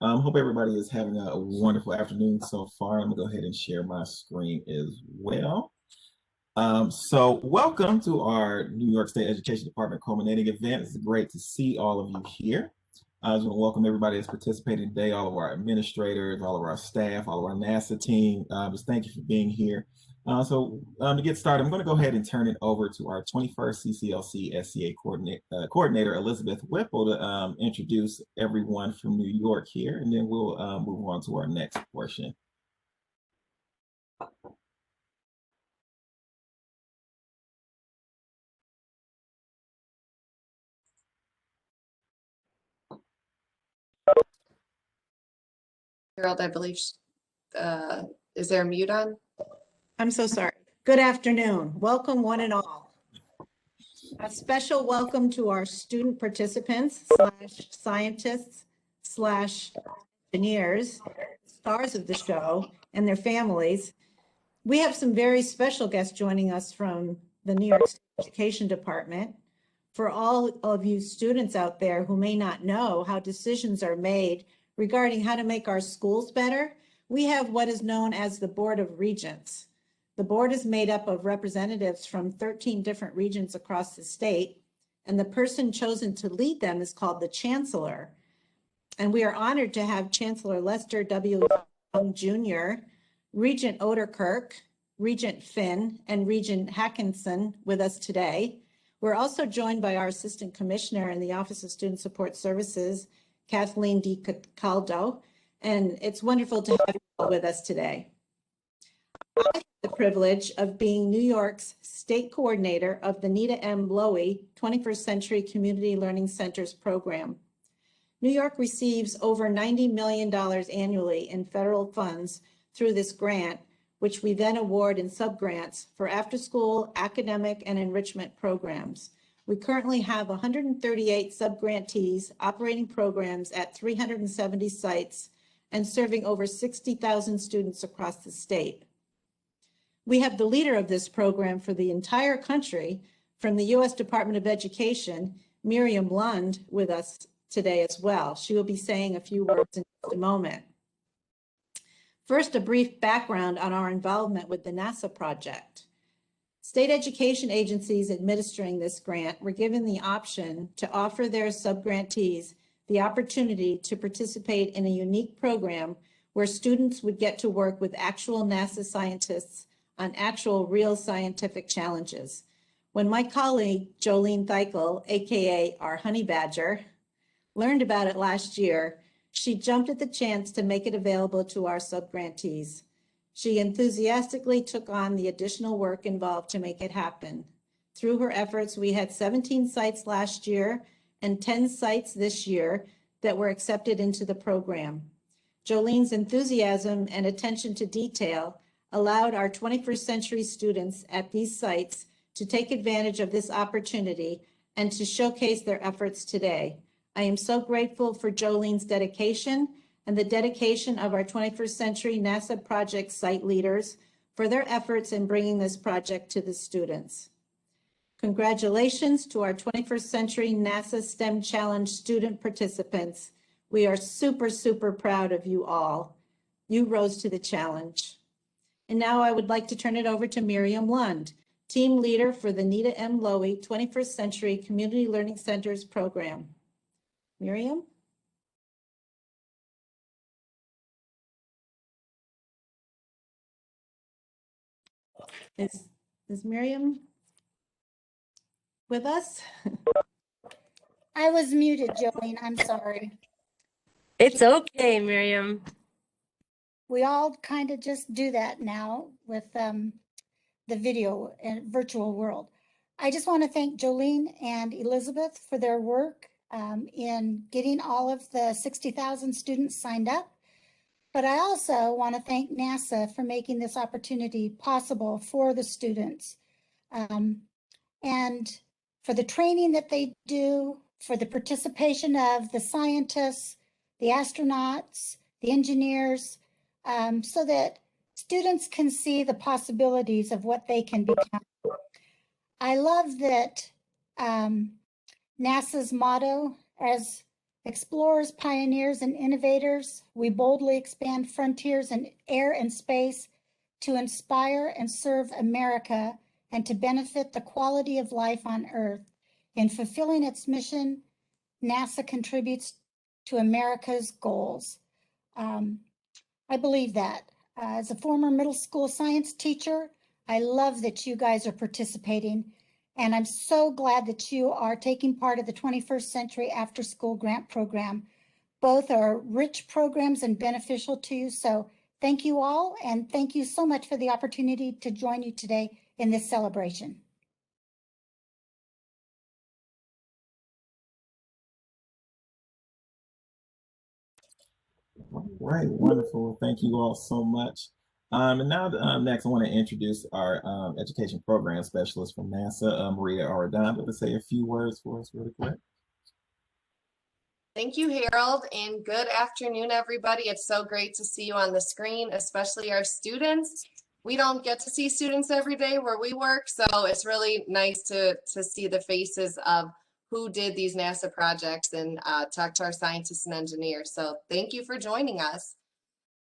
Hope everybody is having a wonderful afternoon so far. I'm gonna go ahead and share my screen as well. So welcome to our New York State Education Department culminating event. It's great to see all of you here. I just want to welcome everybody that's participating today, all of our administrators, all of our staff, all of our NASA team. Just thank you for being here. To get started, I'm going to go ahead and turn it over to our 21st CCLC SCA coordinator, Elizabeth Whipple, to introduce everyone from New York here, and then we'll move on to our next portion. Gerald, I believe, is there a mute on? I'm so sorry. Good afternoon. Welcome one and all. A special welcome to our student participants / scientists / engineers, stars of the show, and their families. We have some very special guests joining us from the New York State Education Department. For all of you students out there who may not know how decisions are made regarding how to make our schools better, we have what is known as the Board of Regents. The board is made up of representatives from 13 different regions across the state, and the person chosen to lead them is called the Chancellor. And we are honored to have Chancellor Lester W. Young Jr., Regent Oderkirk, Regent Finn, and Regent Hackinson with us today. We're also joined by our Assistant Commissioner in the Office of Student Support Services, Kathleen D. Caldo, and it's wonderful to have you all with us today. I have the privilege of being New York's state coordinator of the Nita M. Lowy 21st Century Community Learning Centers program. New York receives over $90 million annually in federal funds through this grant, which we then award in subgrants for after-school academic and enrichment programs. We currently have 138 subgrantees operating programs at 370 sites and serving over 60,000 students across the state. We have the leader of this program for the entire country from the U.S. Department of Education, Miriam Lund, with us today as well. She will be saying a few words in just a moment. First, a brief background on our involvement with the NASA project. State education agencies administering this grant were given the option to offer their subgrantees the opportunity to participate in a unique program where students would get to work with actual NASA scientists on actual real scientific challenges. When my colleague, Jolene Theichel, AKA our honey badger, learned about it last year, she jumped at the chance to make it available to our subgrantees. She enthusiastically took on the additional work involved to make it happen. Through her efforts, we had 17 sites last year and 10 sites this year that were accepted into the program. Jolene's enthusiasm and attention to detail allowed our 21st century students at these sites to take advantage of this opportunity and to showcase their efforts today. I am so grateful for Jolene's dedication and the dedication of our 21st century NASA project site leaders for their efforts in bringing this project to the students. Congratulations to our 21st century NASA STEM Challenge student participants. We are super, super proud of you all. You rose to the challenge. And now I would like to turn it over to Miriam Lund, team leader for the Nita M. Lowy 21st Century Community Learning Centers program. Miriam? Is Miriam with us? I was muted, Jolene. I'm sorry. It's okay, Miriam. We all kind of just do that now with the video and virtual world. I just want to thank Jolene and Elizabeth for their work in getting all of the 60,000 students signed up. But I also want to thank NASA for making this opportunity possible for the students and for the training that they do, for the participation of the scientists, the astronauts, the engineers, so that students can see the possibilities of what they can become. I love that NASA's motto, as Explorers, pioneers, and innovators, we boldly expand frontiers in air and space to inspire and serve America and to benefit the quality of life on Earth. In fulfilling its mission, NASA contributes to America's goals. I believe that. As a former middle school science teacher, I love that you guys are participating, and I'm so glad that you are taking part of the 21st Century After School Grant Program. Both are rich programs and beneficial to you, so thank you all, and thank you so much for the opportunity to join you today in this celebration. All right, wonderful. Thank you all so much. And now next, I want to introduce our education program specialist from NASA, Maria Arredondo, to say a few words for us really quick. Thank you, Harold, and good afternoon, everybody. It's so great to see you on the screen, especially our students. We don't get to see students every day where we work, so it's really nice to see the faces of who did these NASA projects and talk to our scientists and engineers. So thank you for joining us.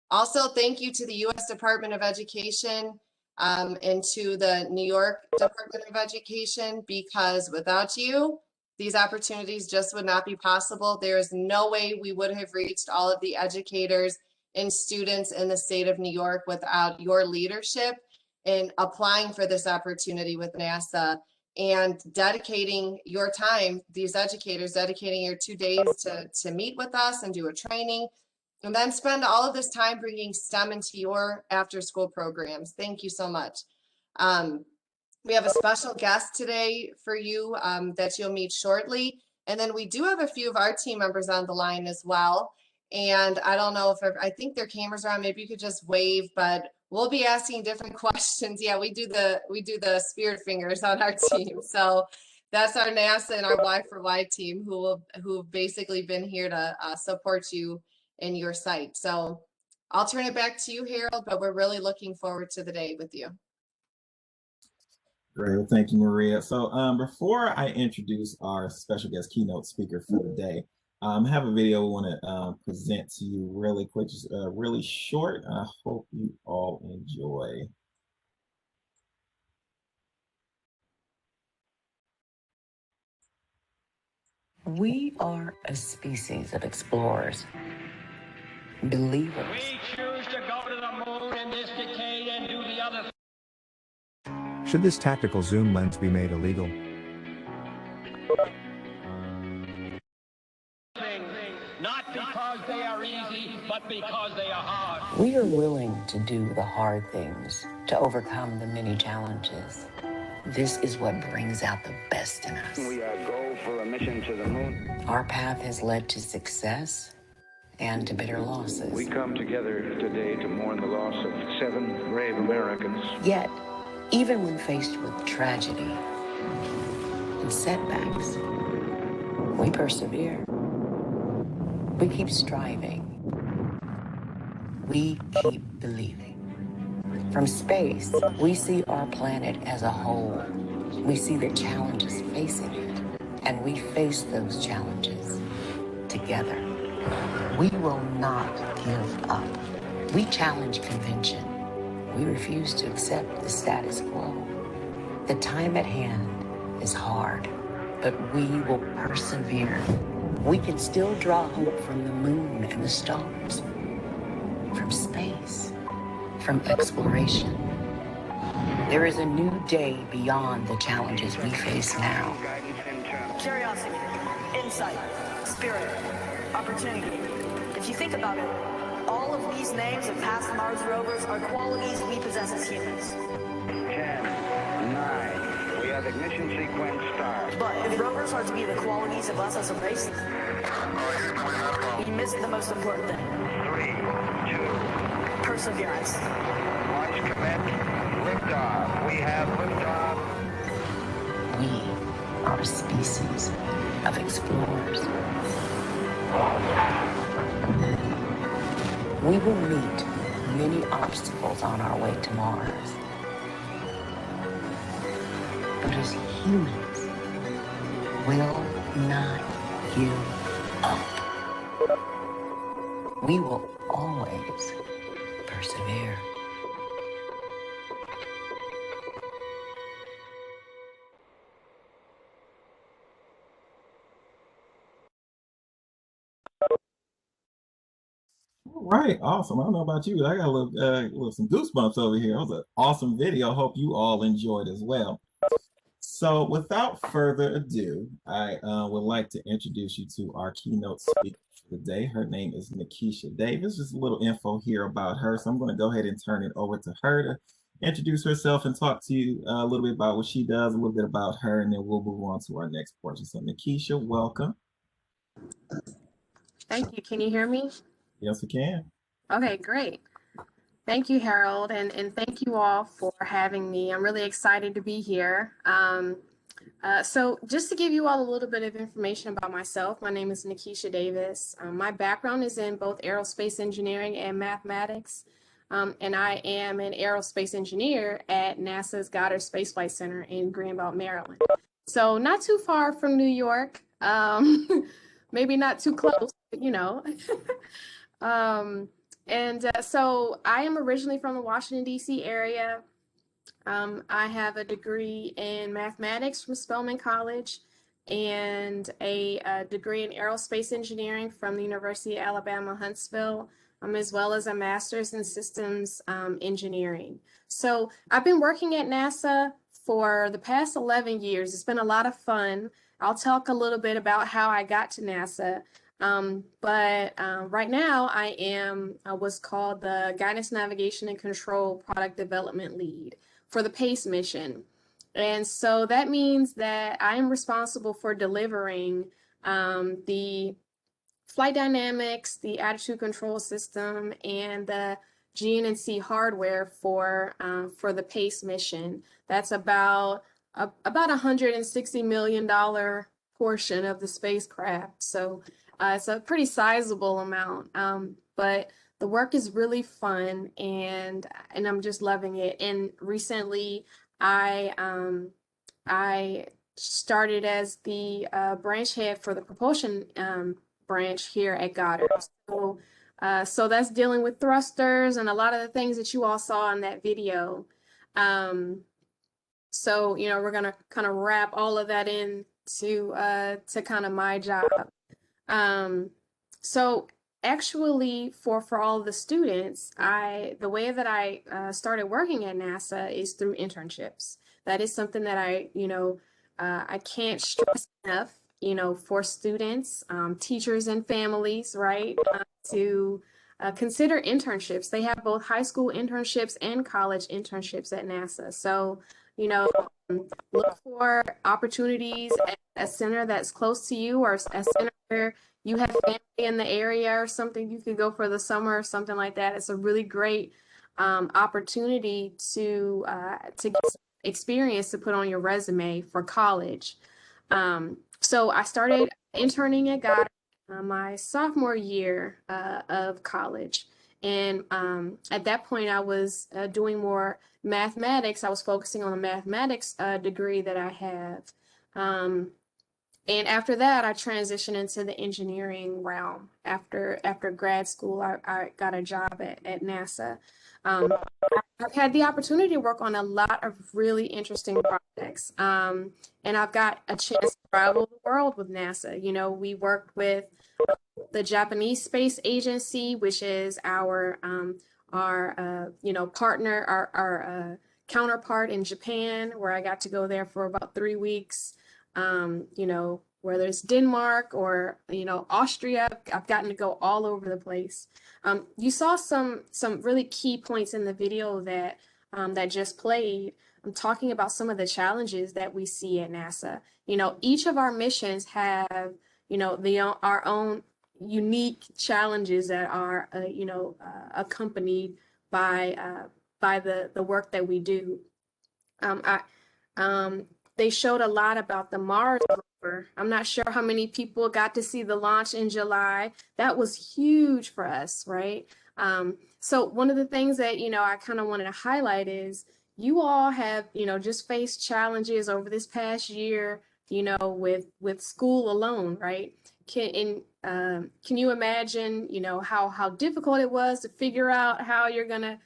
Also, thank you to the U.S. Department of Education and to the New York Department of Education, because without you, these opportunities just would not be possible. There is no way we would have reached all of the educators and students in the state of New York without your leadership in applying for this opportunity with NASA and dedicating your time, these educators dedicating your 2 days to meet with us and do a training, and then spend all of this time bringing STEM into your after-school programs. Thank you so much. We have a special guest today for you that you'll meet shortly. And then we do have a few of our team members on the line as well. And I don't know if I think their cameras are on. Maybe you could just wave, but we'll be asking different questions. Yeah, we do the spirit fingers on our team. So that's our NASA and our Y4Y team who've basically been here to support you in your site. So I'll turn it back to you, Harold, but we're really looking forward to the day with you. Great. Well, thank you, Maria. So before I introduce our special guest keynote speaker for the day, I have a video I want to present to you really quick, just really short. I hope you all enjoy. We are a species of explorers, believers. We choose to go to the moon in this decade and do the other. Should this tactical zoom lens be made illegal? Not because they are easy, but because they are hard. We are willing to do the hard things to overcome the many challenges. This is what brings out the best in us. We go for a mission to the moon. Our path has led to success and to bitter losses. We come together today to mourn the loss of 7 brave Americans. Yet, even when faced with tragedy and setbacks, we persevere. We keep striving. We keep believing. From space, we see our planet as a whole. We see the challenges facing it, and we face those challenges together. We will not give up. We challenge convention. We refuse to accept the status quo. The time at hand is hard, but we will persevere. We can still draw hope from the moon and the stars, from space, from exploration. There is a new day beyond the challenges we face now. Curiosity, insight, spirit, opportunity. If you think about it, all of these names of past Mars rovers are qualities we possess as humans. 10, 9, we have ignition sequence start. But if rovers are to be the qualities of us as a race, you missed the most important thing. 3, 2, Perseverance. launch commit, liftoff. We have liftoff. We are a species of explorers. We will meet many obstacles on our way to Mars. But as humans, will not give up. we will always persevere. All right, awesome. I don't know about you, I got little some goosebumps over here. It was an awesome video. Hope you all enjoyed as well. So without further ado, I would like to introduce you to our keynote speaker for the day. Her name is Natasha Davis. Just a little info here about her. So I'm going to go ahead and turn it over to her to introduce herself and talk to you a little bit about what she does, a little bit about her, and then we'll move on to our next portion. So Natasha, welcome. Thank you. Can you hear me? Yes, we can. Okay, great. Thank you, Harold, and thank you all for having me. I'm really excited to be here. So just to give you all a little bit of information about myself, my name is Natasha Davis. My background is in both aerospace engineering and mathematics, and I am an aerospace engineer at NASA's Goddard Space Flight Center in Greenbelt, Maryland. So not too far from New York, maybe not too close, but you know. So I am originally from the Washington, D.C. area. I have a degree in mathematics from Spelman College and a degree in aerospace engineering from the University of Alabama, Huntsville, as well as a master's in systems engineering. So I've been working at NASA for the past 11 years. It's been a lot of fun. I'll talk a little bit about how I got to NASA. But right now I am what's called the Guidance, Navigation, and Control Product Development Lead for the PACE mission. And so that means that I am responsible for delivering the flight dynamics, the attitude control system, and the GNC hardware for the PACE mission. That's about $160 million portion of the spacecraft. So it's a pretty sizable amount, but the work is really fun, and I'm just loving it. And recently, I started as the branch head for the propulsion branch here at Goddard. So that's dealing with thrusters and a lot of the things that you all saw in that video. So you know, we're gonna kind of wrap all of that in to kind of my job. So actually for all of the students, the way that I started working at NASA is through internships. That is something that I can't stress enough, for students, teachers and families, right, to consider internships. They have both high school internships and college internships at NASA. So, look for opportunities at a center that's close to you, or a center where you have family in the area or something. You could go for the summer or something like that. It's a really great opportunity to get experience to put on your resume for college. So I started interning at Goddard my sophomore year of college. And at that point, I was doing more mathematics. I was focusing on a mathematics degree that I have. And after that, I transitioned into the engineering realm. After grad school, I got a job at NASA. I've had the opportunity to work on a lot of really interesting projects. And I've got a chance to travel the world with NASA. We worked with the Japanese Space Agency, which is our partner, our counterpart in Japan, where I got to go there for about 3 weeks. Whether it's Denmark or, Austria, I've gotten to go all over the place. You saw some really key points in the video that just played. I'm talking about some of the challenges that we see at NASA. Each of our missions have, our own unique challenges that are, accompanied by the work that we do. They showed a lot about the Mars rover. I'm not sure how many people got to see the launch in July. That was huge for us, right? So one of the things that, I kind of wanted to highlight is you all have, just faced challenges over this past year, with school alone, right? can you imagine, how difficult it was to figure out how you're gonna,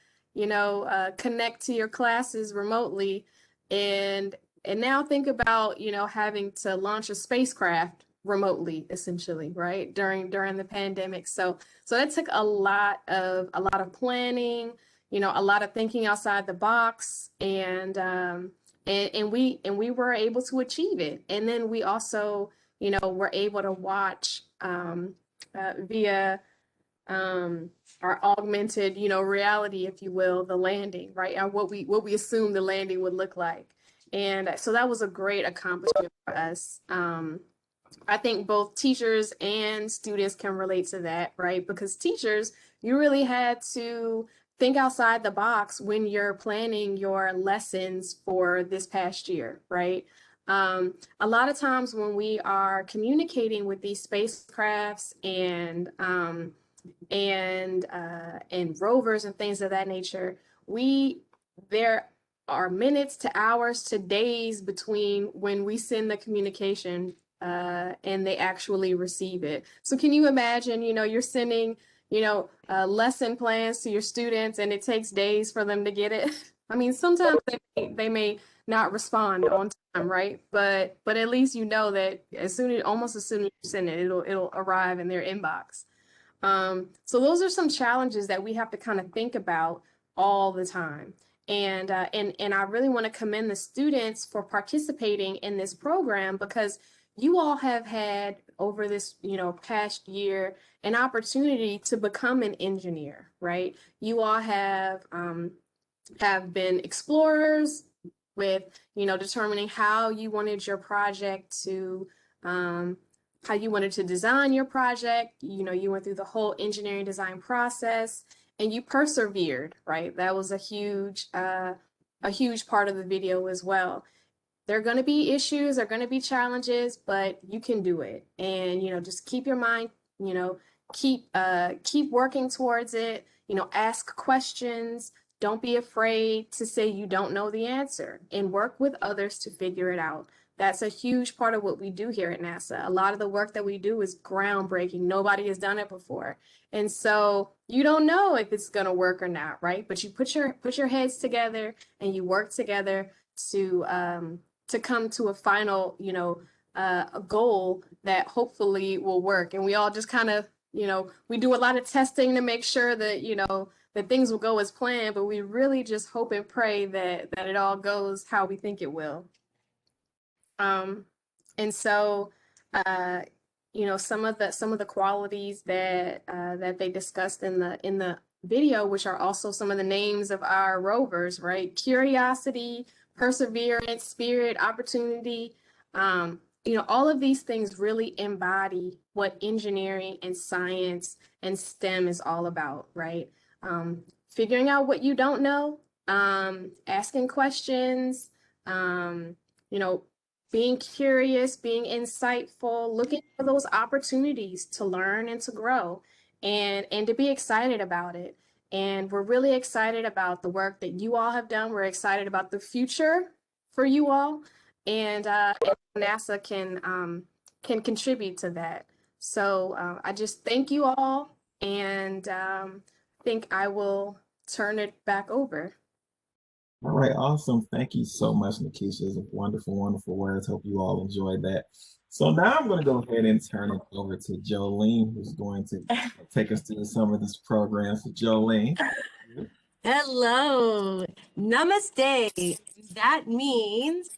connect to your classes remotely, and now think about, having to launch a spacecraft remotely, essentially, right? During the pandemic. So that took a lot of planning, a lot of thinking outside the box, and we were able to achieve it. And then we also, were able to watch via our augmented, reality, if you will, the landing, right? And what we assumed the landing would look like. And so that was a great accomplishment for us. I think both teachers and students can relate to that, right? Because teachers, you really had to think outside the box when you're planning your lessons for this past year, right? A lot of times when we are communicating with these spacecrafts and rovers and things of that nature, there are minutes to hours to days between when we send the communication and they actually receive it. So can you imagine, you're sending, lesson plans to your students and it takes days for them to get it? I mean, sometimes they may not respond on time, right? But at least that almost as soon as you send it, it'll arrive in their inbox. So those are some challenges that we have to kind of think about all the time. And I really want to commend the students for participating in this program, because you all have had over this, past year, an opportunity to become an engineer, right? You all have been explorers with, determining how you wanted your project to, how you wanted to design your project. You went through the whole engineering design process and you persevered, right? That was a huge part of the video as well. There are going to be issues, there are going to be challenges, but you can do it. And, just keep your mind, keep working towards it, ask questions. Don't be afraid to say you don't know the answer, and work with others to figure it out. That's a huge part of what we do here at NASA. A lot of the work that we do is groundbreaking. Nobody has done it before. And so you don't know if it's going to work or not, right? But you put your heads together and you work together to come to a final, a goal that hopefully will work. And we all just kind of, we do a lot of testing to make sure that, that things will go as planned, but we really just hope and pray that it all goes how we think it will. And so, some of the qualities that they discussed in the video, which are also some of the names of our rovers, right? Curiosity, perseverance, spirit, opportunity. All of these things really embody what engineering and science and STEM is all about, right? Figuring out what you don't know, asking questions, being curious, being insightful, looking for those opportunities to learn and to grow, and to be excited about it. And we're really excited about the work that you all have done. We're excited about the future for you all, and NASA can contribute to that. So I just thank you all, and think I will turn it back over. All right, awesome. Thank you so much, Nakisha. It's wonderful, wonderful words. Hope you all enjoyed that. So now I'm going to go ahead and turn it over to Jolene, who's going to take us through some of this program. So Jolene. Hello. Namaste. That means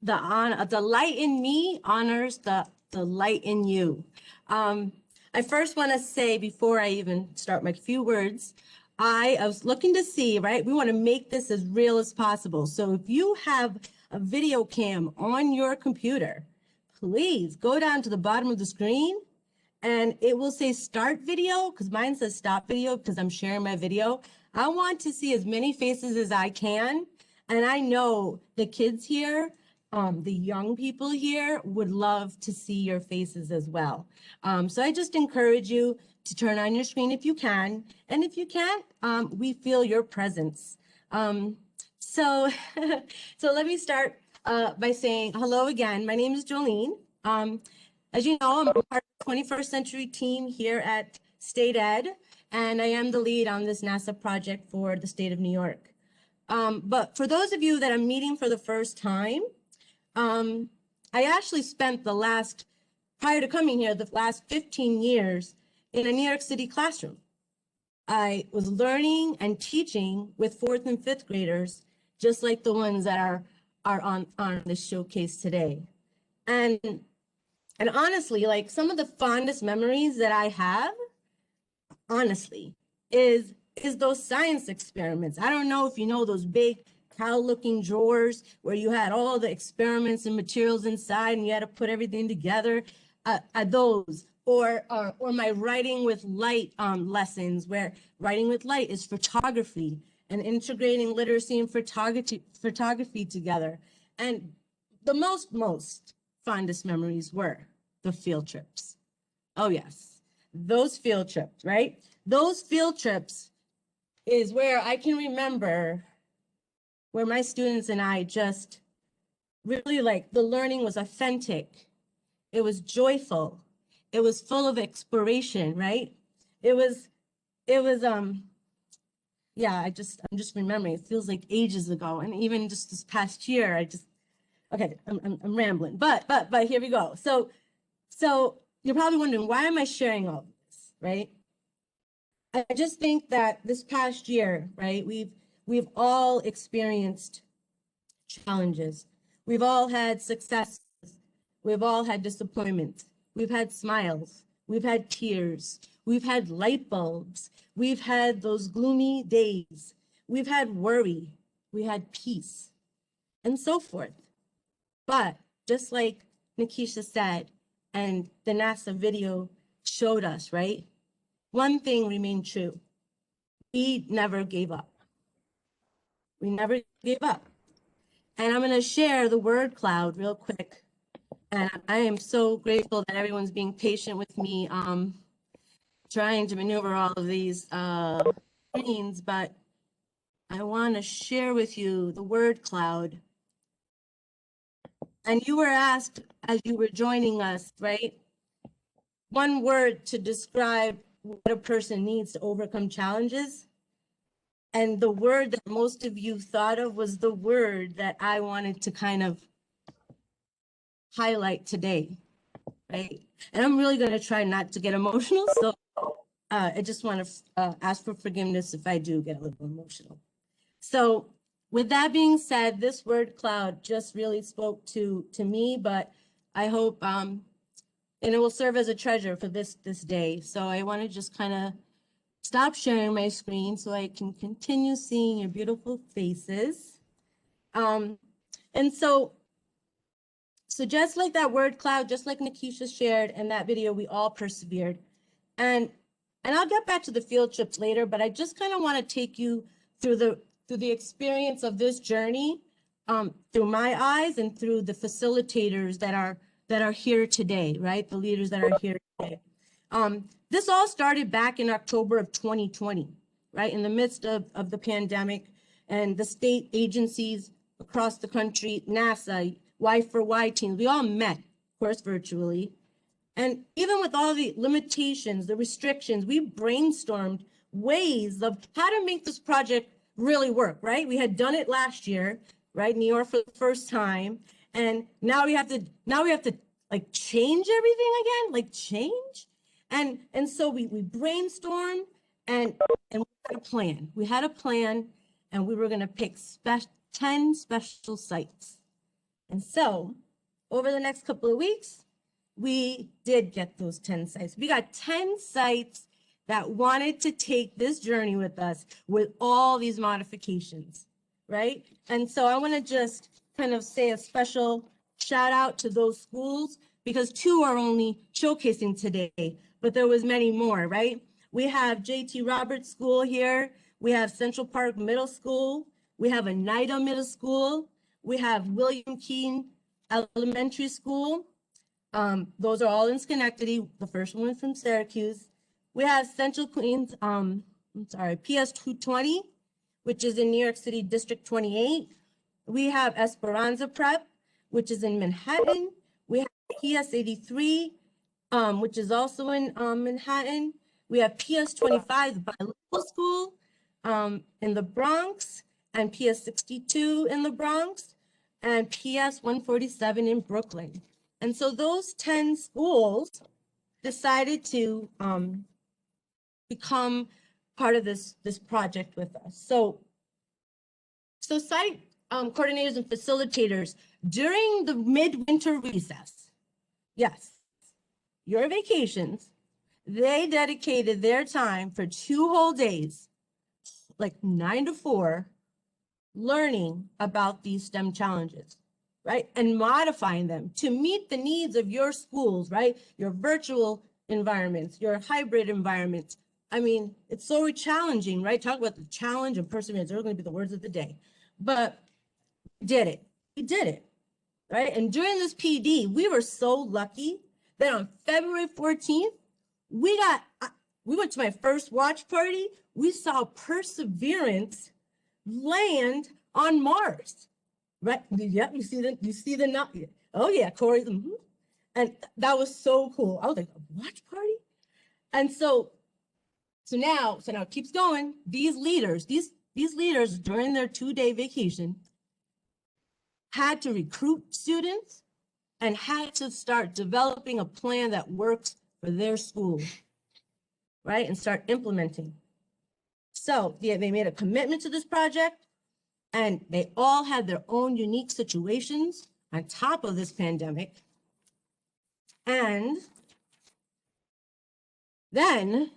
the light in me honors the light in you. I first want to say, before I even start my few words, I was looking to see, right? We want to make this as real as possible. So if you have a video cam on your computer, please go down to the bottom of the screen and it will say start video, because mine says stop video because I'm sharing my video. I want to see as many faces as I can. And I know the kids here, the young people here would love to see your faces as well. So I just encourage you to turn on your screen if you can. And if you can't, we feel your presence. So let me start by saying hello again. My name is Jolene. As you know, I'm part of the 21st Century team here at State Ed, and I am the lead on this NASA project for the state of New York. But for those of you that I'm meeting for the first time, I actually spent prior to coming here, the last 15 years in a New York City classroom. I was learning and teaching with 4th and 5th graders, just like the ones that are on this showcase today. And honestly, like some of the fondest memories that I have, honestly, is those science experiments. I don't know if you know those big cow-looking drawers where you had all the experiments and materials inside and you had to put everything together. Those, or my writing with light lessons, where writing with light is photography and integrating literacy and photography together. And the most fondest memories were the field trips. Oh yes, those field trips, right? Those field trips is where I can remember where my students and I just really, like, the learning was authentic. It was joyful. It was full of exploration, right? It was, yeah, I'm just remembering. It feels like ages ago. And even just this past year, okay, I'm rambling, but here we go. So you're probably wondering, why am I sharing all this, right? I just think that this past year, right, we've all experienced challenges. We've all had successes. We've all had disappointments. We've had smiles. We've had tears. We've had light bulbs. We've had those gloomy days. We've had worry. We had peace, and so forth. But just like Nikisha said, and the NASA video showed us, right? One thing remained true. We never gave up. We never gave up. And I'm going to share the word cloud real quick. And I am so grateful that everyone's being patient with me, trying to maneuver all of these screens, but I want to share with you the word cloud. And you were asked as you were joining us, right? One word to describe what a person needs to overcome challenges. And the word that most of you thought of was the word that I wanted to kind of highlight today, right? And I'm really going to try not to get emotional. So I just want to ask for forgiveness if I do get a little emotional. So with that being said, this word cloud just really spoke to me, but I hope, and it will serve as a treasure for this day. So I want to just kind of stop sharing my screen so I can continue seeing your beautiful faces. And so just like that word cloud, just like Nikisha shared in that video, we all persevered. And I'll get back to the field trips later, but I just kind of want to take you through the experience of this journey, through my eyes and through the facilitators that are here today, right? The leaders that are here today. This all started back in October of 2020, right? In the midst of the pandemic, and the state agencies across the country, NASA, Y4Y teams, we all met, of course, virtually. And even with all the limitations, the restrictions, we brainstormed ways of how to make this project really work, right? We had done it last year, right? New York for the first time. And now we have to like change everything again, like change. And so we brainstormed and we had a plan. We had a plan, and we were going to pick 10 special sites. And so over the next couple of weeks, we did get those 10 sites. We got 10 sites that wanted to take this journey with us with all these modifications, right? And so I want to just kind of say a special shout out to those schools, because 2 are only showcasing today, but there was many more, right? We have J.T. Roberts School here. We have Central Park Middle School. We have Oneida Middle School. We have William Keene Elementary School. Those are all in Schenectady. The first one from Syracuse. We have Central Queens, PS 220, which is in New York City, District 28. We have Esperanza Prep, which is in Manhattan. We have PS 83, which is also in Manhattan. We have PS 25, the bilingual school in the Bronx, and PS 62 in the Bronx, and PS 147 in Brooklyn. And so those 10 schools decided to become part of this project with us. So site coordinators and facilitators during the midwinter recess, yes, your vacations, they dedicated their time for 2 whole days, like 9 to 4, learning about these STEM challenges, right? And modifying them to meet the needs of your schools, right? Your virtual environments, your hybrid environments. I mean, it's so challenging, right? Talk about the challenge and perseverance. Those are going to be the words of the day. But we did it, right? And during this PD, we were so lucky that on February 14th, we went to my first watch party. We saw Perseverance land on Mars, right? Yeah, you see the oh yeah, Corey. And that was so cool. I was like, a watch party? And so now it keeps going. These leaders during their 2-day vacation had to recruit students and had to start developing a plan that works for their school, right? And start implementing. So yeah, they made a commitment to this project, and they all had their own unique situations on top of this pandemic. And then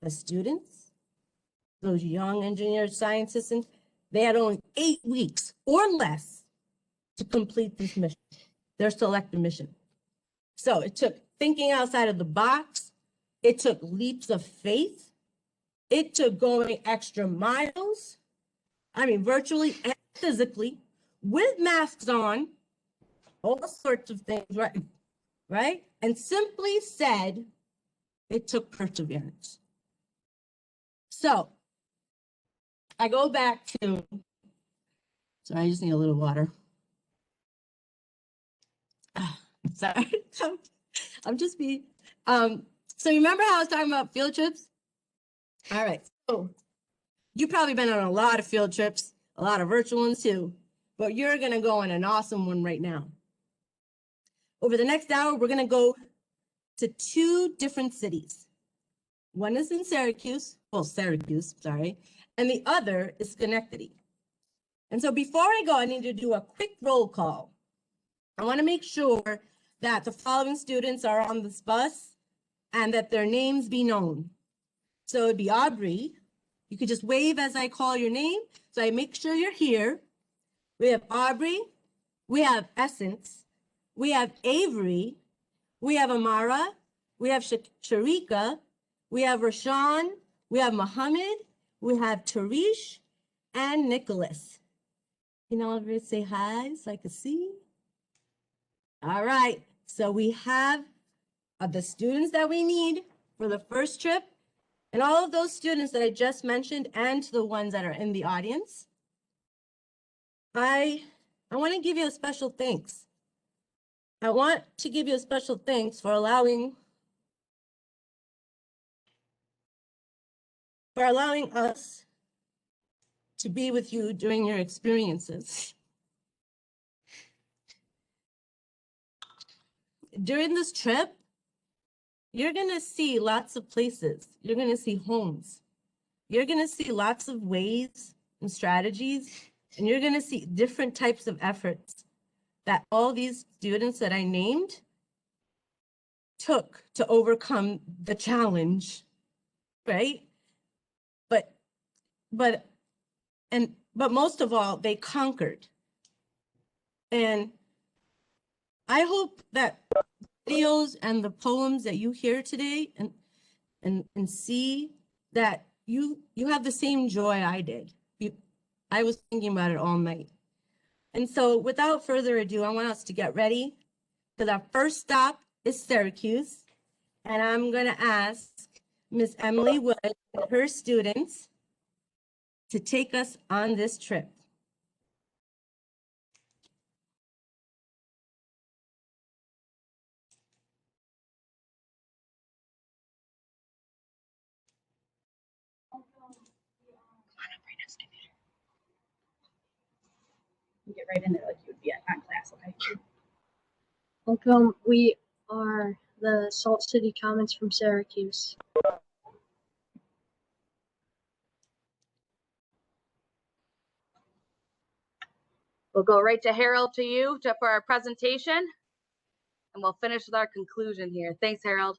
the students, those young engineers, scientists, and they had only 8 weeks or less to complete this mission, their selected mission. So it took thinking outside of the box. It took leaps of faith. It took going extra miles. I mean, virtually and physically, with masks on, all sorts of things, right? And simply said, it took perseverance. So I go back to, sorry, I just need a little water. Sorry, I'm just being, so remember how I was talking about field trips? All right, so you've probably been on a lot of field trips, a lot of virtual ones too, but you're gonna go on an awesome one right now. Over the next hour, we're gonna go to 2 different cities. One is in Syracuse, sorry, and the other is Schenectady. And so before I go, I need to do a quick roll call. I wanna make sure that the following students are on this bus and that their names be known. So it'd be Aubrey. You could just wave as I call your name, so I make sure you're here. We have Aubrey, we have Essence, we have Avery, we have Amara, we have Sharika, we have Rashawn, we have Muhammad, we have Tarish, and Nicholas. Can all of you say hi so I can see? All right, so we have the students that we need for the first trip, and all of those students that I just mentioned, and to the ones that are in the audience. I want to give you a special thanks. I want to give you a special thanks for allowing us to be with you during your experiences. During this trip, you're going to see lots of places. You're going to see homes. You're going to see lots of ways and strategies, and you're going to see different types of efforts that all these students that I named took to overcome the challenge, right? But most of all, they conquered. And I hope that videos and the poems that you hear today and see that you have the same joy I did. I was thinking about it all night. And so without further ado, I want us to get ready because our first stop is Syracuse. And I'm going to ask Miss Emily Wood and her students to take us on this trip. get right into it like you would be on class, okay? Welcome. We are the Salt City Commons from Syracuse. We'll go right to Harold to you for our presentation, and we'll finish with our conclusion here. Thanks, Harold.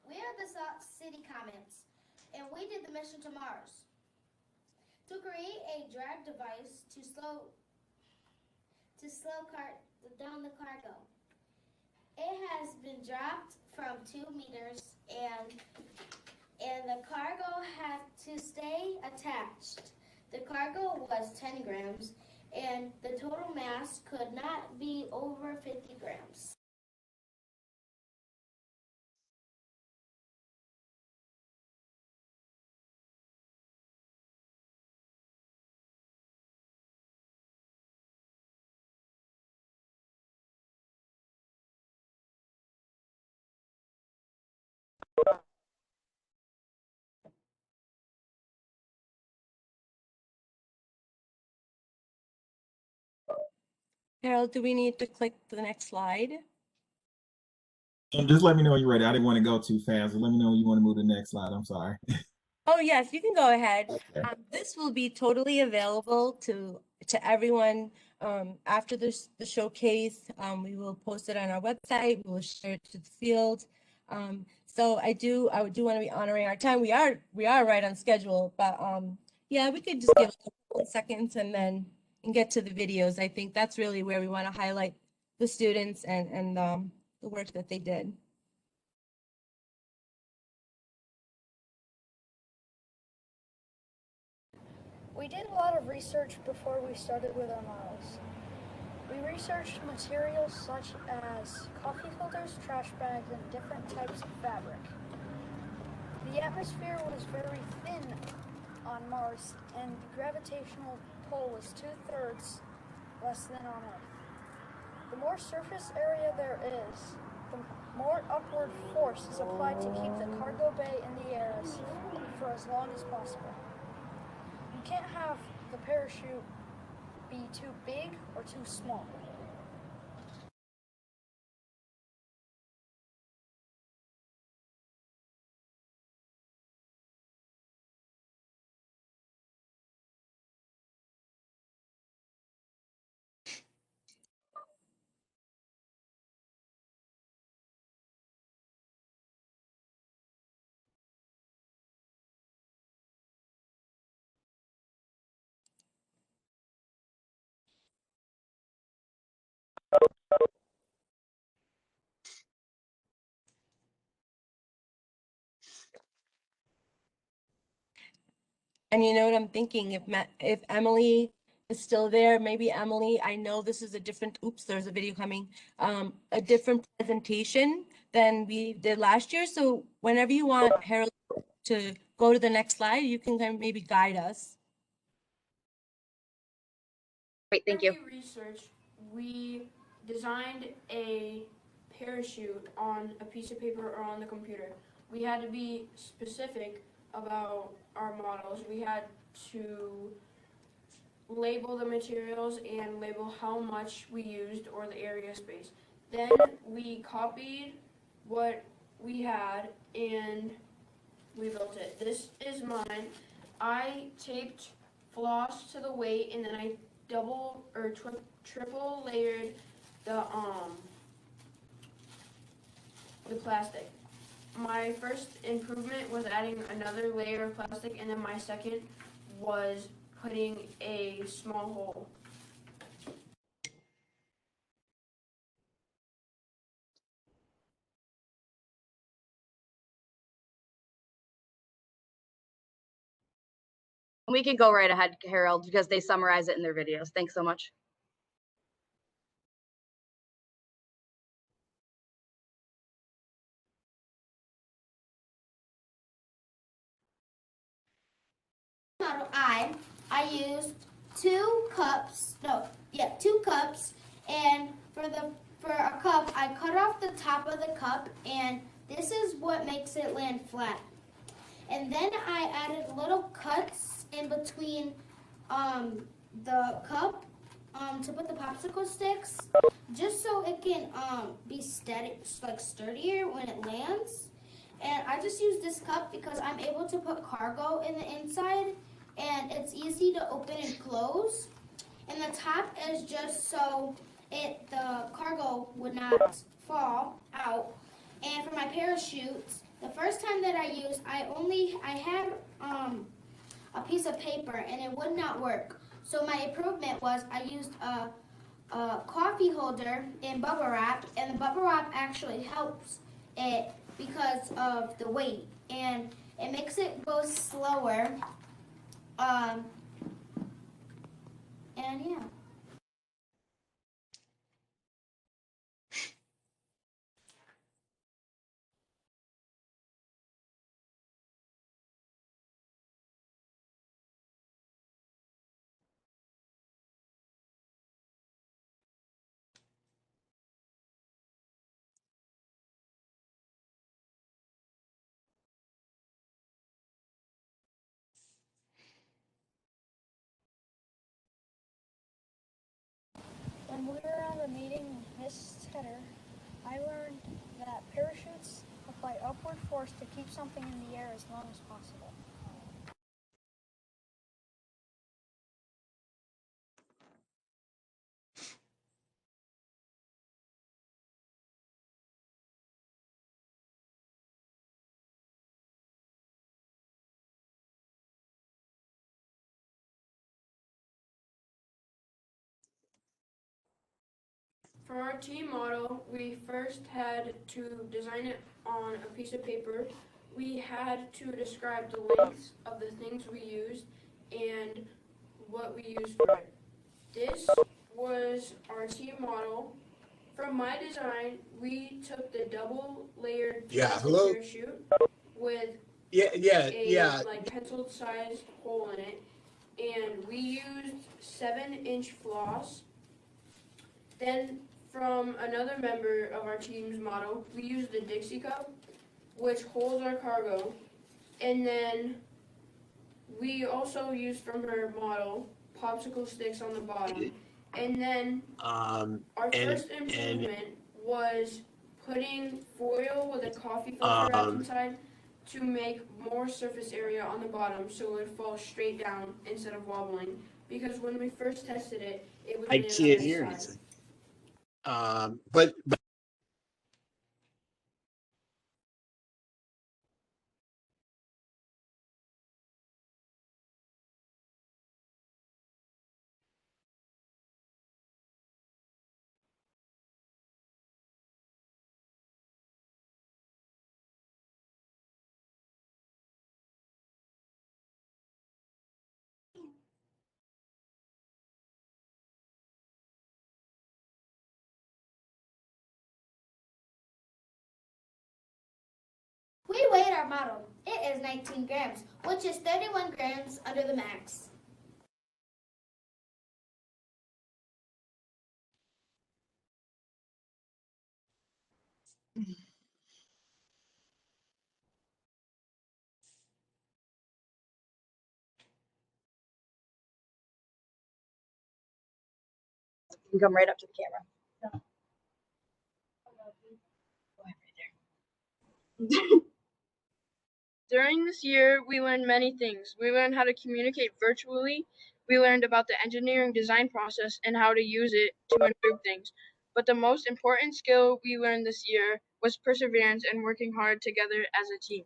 We are the Salt City Commons, and we did the mission to Mars to create a drag device to slow down the cargo. It has been dropped from 2 meters, and the cargo had to stay attached. The cargo was 10 grams, and the total mass could not be over 50 grams. Harold, do we need to click the next slide? Just let me know when you're ready. I didn't want to go too fast. Let me know when you want to move to the next slide. I'm sorry. Oh, yes, you can go ahead. This will be totally available to everyone after the showcase. We will post it on our website. We will share it to the field. So I do want to be honoring our time. We are right on schedule, but yeah, we could just give a couple of seconds and get to the videos. I think that's really where we want to highlight the students and the work that they did. We did a lot of research before we started with our models. We researched materials such as coffee filters, trash bags, and different types of fabric. The atmosphere was very thin on Mars, and the gravitational pull was 2/3 less than on Earth. The more surface area there is, the more upward force is applied to keep the cargo bay in the air for as long as possible. You can't have the parachute be too big or too small. And you know what I'm thinking, if Emily is still there, maybe Emily, I know this is a different, oops, there's a video coming, a different presentation than we did last year. So whenever you want Harold to go to the next slide, you can kind of maybe guide us. Great, thank you. Research, we designed a parachute on a piece of paper or on the computer. We had to be specific about our models. We had to label the materials and label how much we used or the area space. Then we copied what we had and we built it. This is mine. I taped floss to the weight and then I double or triple layered the plastic. My first improvement was adding another layer of plastic, and then my second was putting a small hole. We can go right ahead, Harold, because they summarize it in their videos. Thanks so much. model I used 2 cups, and for a cup, I cut off the top of the cup, and this is what makes it land flat. And then I added little cuts in between the cup to put the popsicle sticks, just so it can be steady, like sturdier when it lands. And I just use this cup because I'm able to put cargo in the inside, and it's easy to open and close. And the top is just so the cargo would not fall out. And for my parachutes, the first time that I used, I had a piece of paper and it would not work. So my improvement was I used a coffee holder in bubble wrap, and the bubble wrap actually helps it because of the weight, and it makes it go slower. And yeah. When we were at a meeting with Miss Tedder, I learned that parachutes apply upward force to keep something in the air as long as possible. For our team model, we first had to design it on a piece of paper. We had to describe the lengths of the things we used and what we used for it. This was our team model. From my design, we took the double-layered parachute with a like pencil-sized hole in it, and we used 7-inch floss. Then from another member of our team's model, we used the Dixie cup, which holds our cargo. And then we also used from her model popsicle sticks on the bottom. And then our first improvement was putting foil with a coffee filter wrapped inside to make more surface area on the bottom so it would fall straight down instead of wobbling. Because when we first tested it, it was I can't hear anything. But We weighed our model. It is 19 grams, which is 31 grams under the max. You can come right up to the camera. During this year, we learned many things. We learned how to communicate virtually. We learned about the engineering design process and how to use it to improve things. But the most important skill we learned this year was perseverance and working hard together as a team.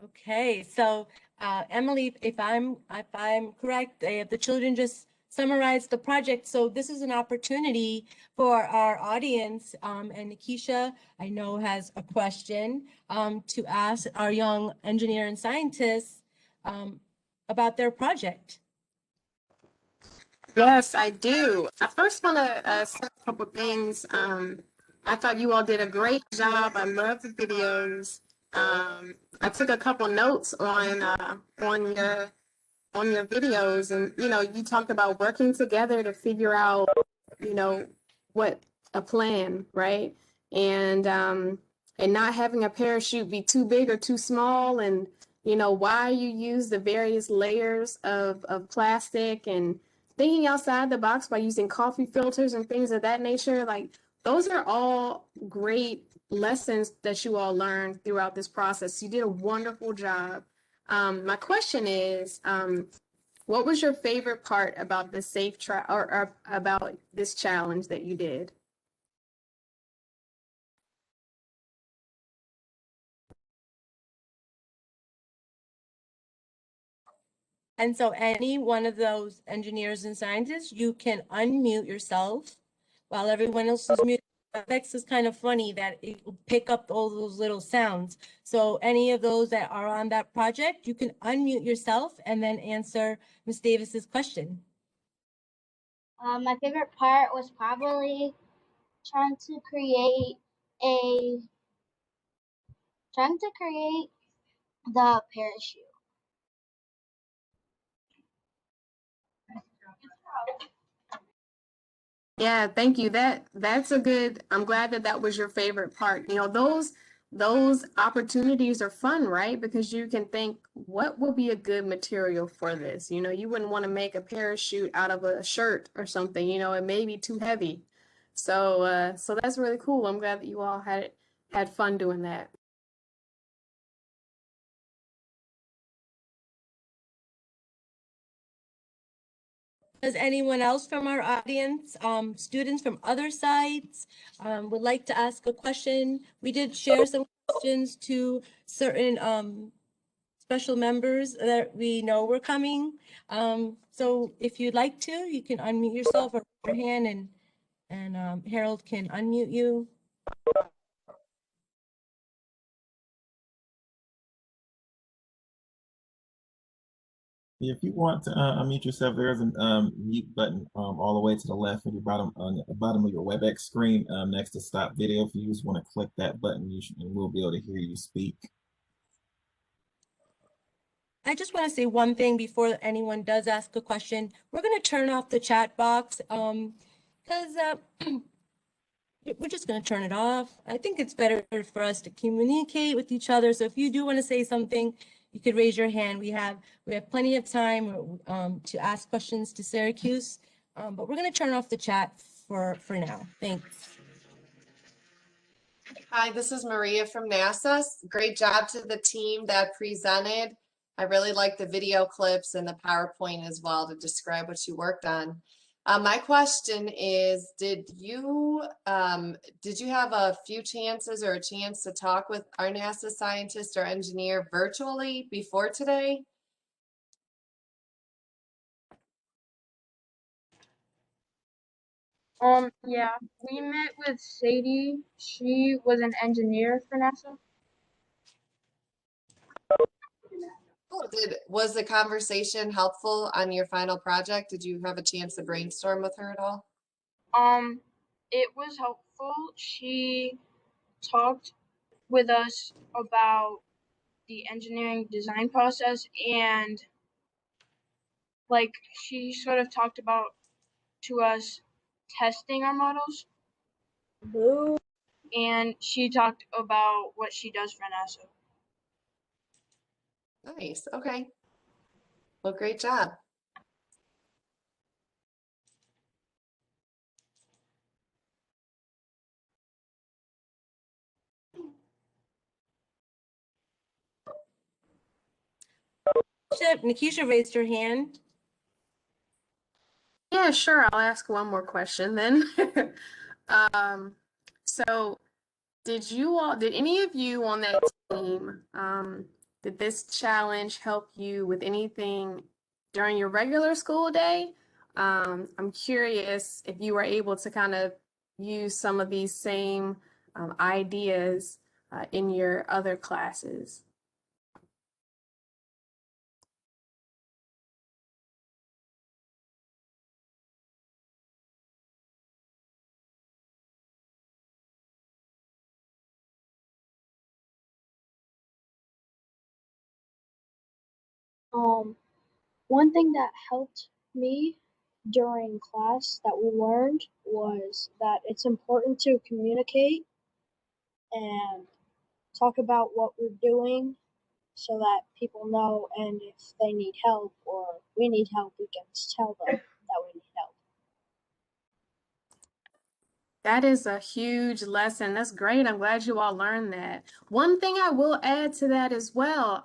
Okay, so Emily, if I'm correct, the children just summarized the project. So this is an opportunity for our audience, and Nikisha, I know, has a question to ask our young engineer and scientists. about their project. Yes, I do. I first want to say a couple things. I thought you all did a great job. I love the videos. I took a couple notes on your videos, and you talked about working together to figure out what a plan, right? And not having a parachute be too big or too small, and why you use the various layers of plastic, and thinking outside the box by using coffee filters and things of that nature. Like, those are all great lessons that you all learned throughout this process. You did a wonderful job. My question is, what was your favorite part about the safe or about this challenge that you did? And so any one of those engineers and scientists, you can unmute yourself while everyone else is muted. WebEx is kind of funny that it will pick up all those little sounds. So any of those that are on that project, you can unmute yourself and then answer Ms. Davis's question. My favorite part was probably trying to create a the parachute. Yeah, thank you. That's a good, I'm glad that was your favorite part. Those opportunities are fun, right? Because you can think, what will be a good material for this? You wouldn't want to make a parachute out of a shirt or something, it may be too heavy. So that's really cool. I'm glad that you all had fun doing that. Does anyone else from our audience, students from other sites, would like to ask a question? We did share some questions to certain special members that we know were coming. So if you'd like to, you can unmute yourself or raise your hand, and Harold can unmute you. If you want to unmute yourself, there's a mute button all the way to the left of your bottom on the bottom of your WebEx screen next to stop video. If you just want to click that button, and we'll be able to hear you speak. I just want to say one thing before anyone does ask a question. We're going to turn off the chat box because we're just going to turn it off. I think it's better for us to communicate with each other. So if you do want to say something, you could raise your hand. We have plenty of time to ask questions to Syracuse, but we're going to turn off the chat for now. Thanks. Hi, this is Maria from NASA. Great job to the team that presented. I really like the video clips and the PowerPoint as well to describe what you worked on. My question is, did you have a few chances or a chance to talk with our NASA scientist or engineer virtually before today? Yeah, we met with Sadie. She was an engineer for NASA. Oh, was the conversation helpful on your final project? Did you have a chance to brainstorm with her at all? It was helpful. She talked with us about the engineering design process, and like she sort of talked about to us testing our models. And she talked about what she does for NASA. Nice. Okay. Well, great job. Nikisha raised her hand. Yeah, sure. I'll ask one more question then. So did any of you on that team, did this challenge help you with anything during your regular school day? I'm curious if you were able to kind of use some of these same ideas in your other classes. One thing that helped me during class that we learned was that it's important to communicate and talk about what we're doing so that people know, and if they need help or we need help, we can tell them that we need help. That is a huge lesson. That's great. I'm glad you all learned that. One thing I will add to that as well,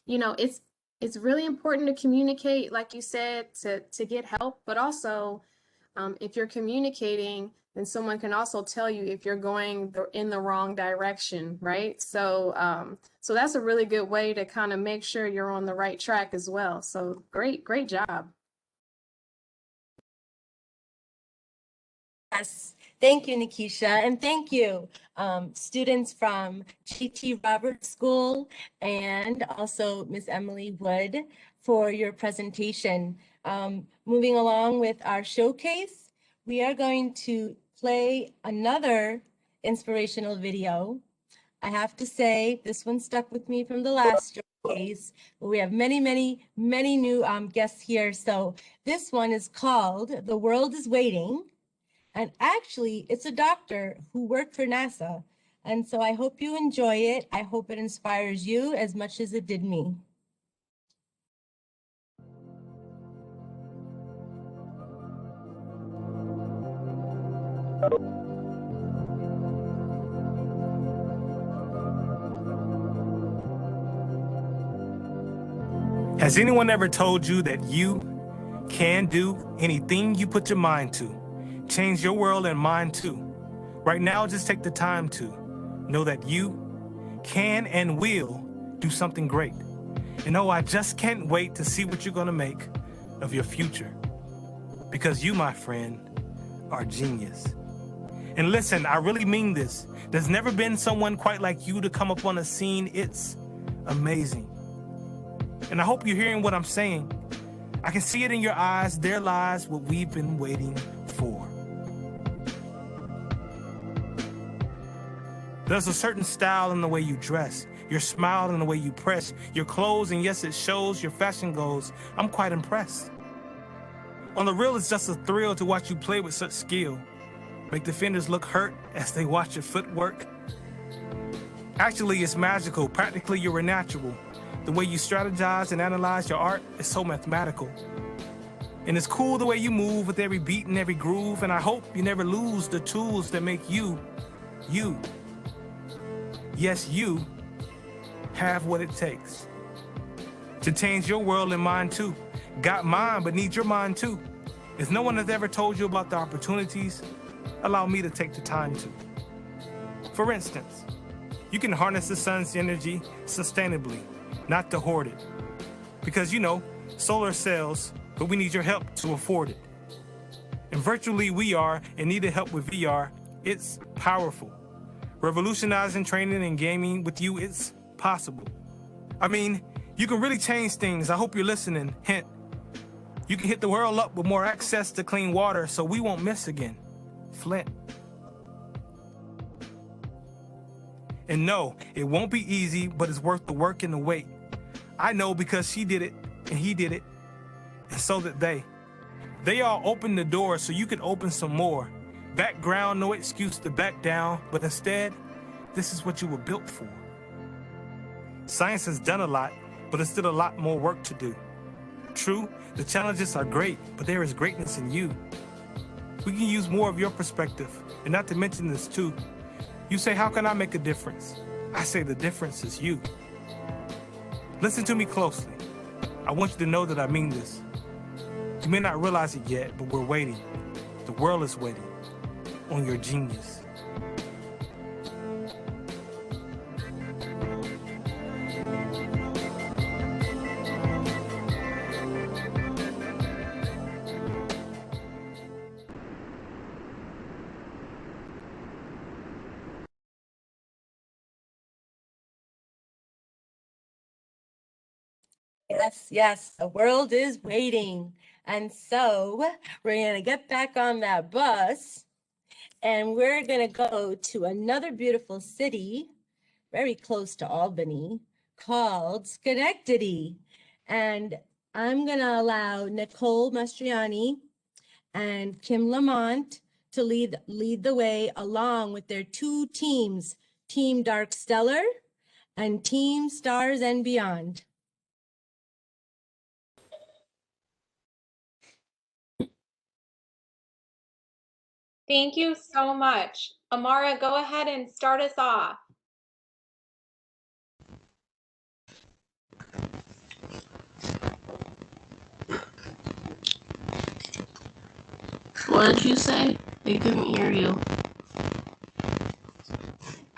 you know, it's really important to communicate, like you said, to get help, but also if you're communicating, then someone can also tell you if you're going in the wrong direction, right? So that's a really good way to kind of make sure you're on the right track as well. So great job. Yes, thank you, Nikisha, and thank you, students from G.T. Roberts School and also Miss Emily Wood for your presentation. Moving along with our showcase, we are going to play another inspirational video. I have to say, this one stuck with me from the last showcase. We have many new guests here. So this one is called "The World is Waiting." And actually, it's a doctor who worked for NASA. And so I hope you enjoy it. I hope it inspires you as much as it did me. Has anyone ever told you that you can do anything you put your mind to? Change your world and mine too. Right now, just take the time to know that you can and will do something great. And oh, I just can't wait to see what you're gonna make of your future. Because you, my friend, are genius. And listen, I really mean this. There's never been someone quite like you to come up on the scene. It's amazing. And I hope you're hearing what I'm saying. I can see it in your eyes. There lies what we've been waiting for. There's a certain style in the way you dress, your smile and the way you press, your clothes, and yes, it shows, your fashion goes. I'm quite impressed. On the real, it's just a thrill to watch you play with such skill. Make defenders look hurt as they watch your footwork. Actually, it's magical. Practically, you're a natural. The way you strategize and analyze your art is so mathematical. And it's cool the way you move with every beat and every groove, and I hope you never lose the tools that make you, you. Yes, you have what it takes to change your world and mine too. Got mine, but need your mind too. If no one has ever told you about the opportunities, allow me to take the time to. For instance, you can harness the sun's energy sustainably, not to hoard it. Because you know, solar cells, but we need your help to afford it. And virtually we are in need of help with VR. It's powerful. Revolutionizing training and gaming with you, it's possible. I mean, you can really change things. I hope you're listening. Hint, you can hit the world up with more access to clean water so we won't miss again. Flint. And no, it won't be easy, but it's worth the work and the wait. I know because she did it, and he did it, and so did they. They all opened the door so you could open some more. Background, no excuse to back down, but instead, this is what you were built for. Science has done a lot, but there's still a lot more work to do. True, the challenges are great, but there is greatness in you. We can use more of your perspective, and not to mention this too. You say, how can I make a difference? I say the difference is you. Listen to me closely. I want you to know that I mean this. You may not realize it yet, but we're waiting. The world is waiting on your genius. Yes, the world is waiting. And so we're going to get back on that bus and we're going to go to another beautiful city very close to Albany called Schenectady. And I'm gonna allow Nicole Mastriani and Kim Lamont to lead the way along with their two teams, Team Dark Stellar and Team Stars and Beyond. Thank you so much. Amara, go ahead and start us off. What did you say? They couldn't hear you.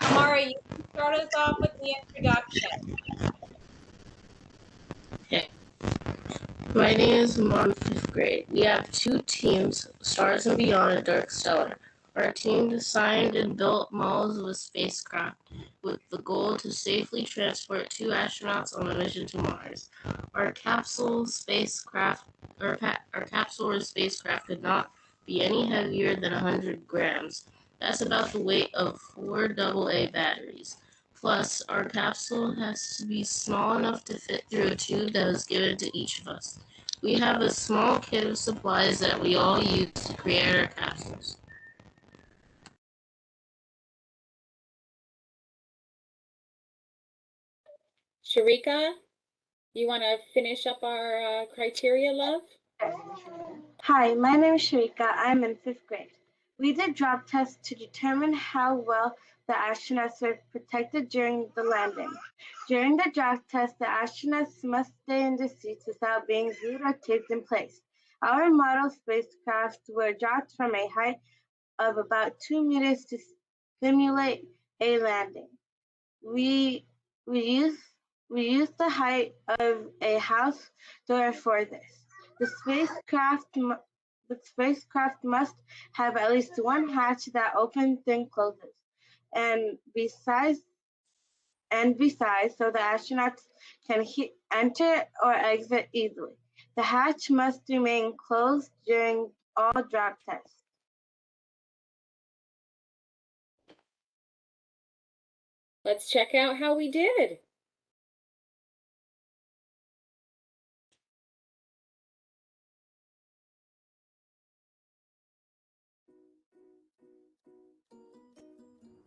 Amara, you can start us off with the introduction. Okay. My name is Amara, 5th grade. We have two teams, Stars and Beyond and Dark Stellar. Our team designed and built models of a spacecraft with the goal to safely transport 2 astronauts on a mission to Mars. Our capsule or spacecraft could not be any heavier than 100 grams. That's about the weight of 4 AA batteries. Plus, our capsule has to be small enough to fit through a tube that was given to each of us. We have a small kit of supplies that we all use to create our capsules. Sharika, you want to finish up our criteria, love? Hi, my name is Sharika. I'm in 5th grade. We did drop tests to determine how well the astronauts were protected during the landing. During the drop test, the astronauts must stay in their seats without being glued or taped in place. Our model spacecraft were dropped from a height of about 2 meters to simulate a landing. We used the height of a house door for this. The spacecraft must have at least one hatch that opens and closes, and besides, so the astronauts can enter or exit easily. The hatch must remain closed during all drop tests. Let's check out how we did.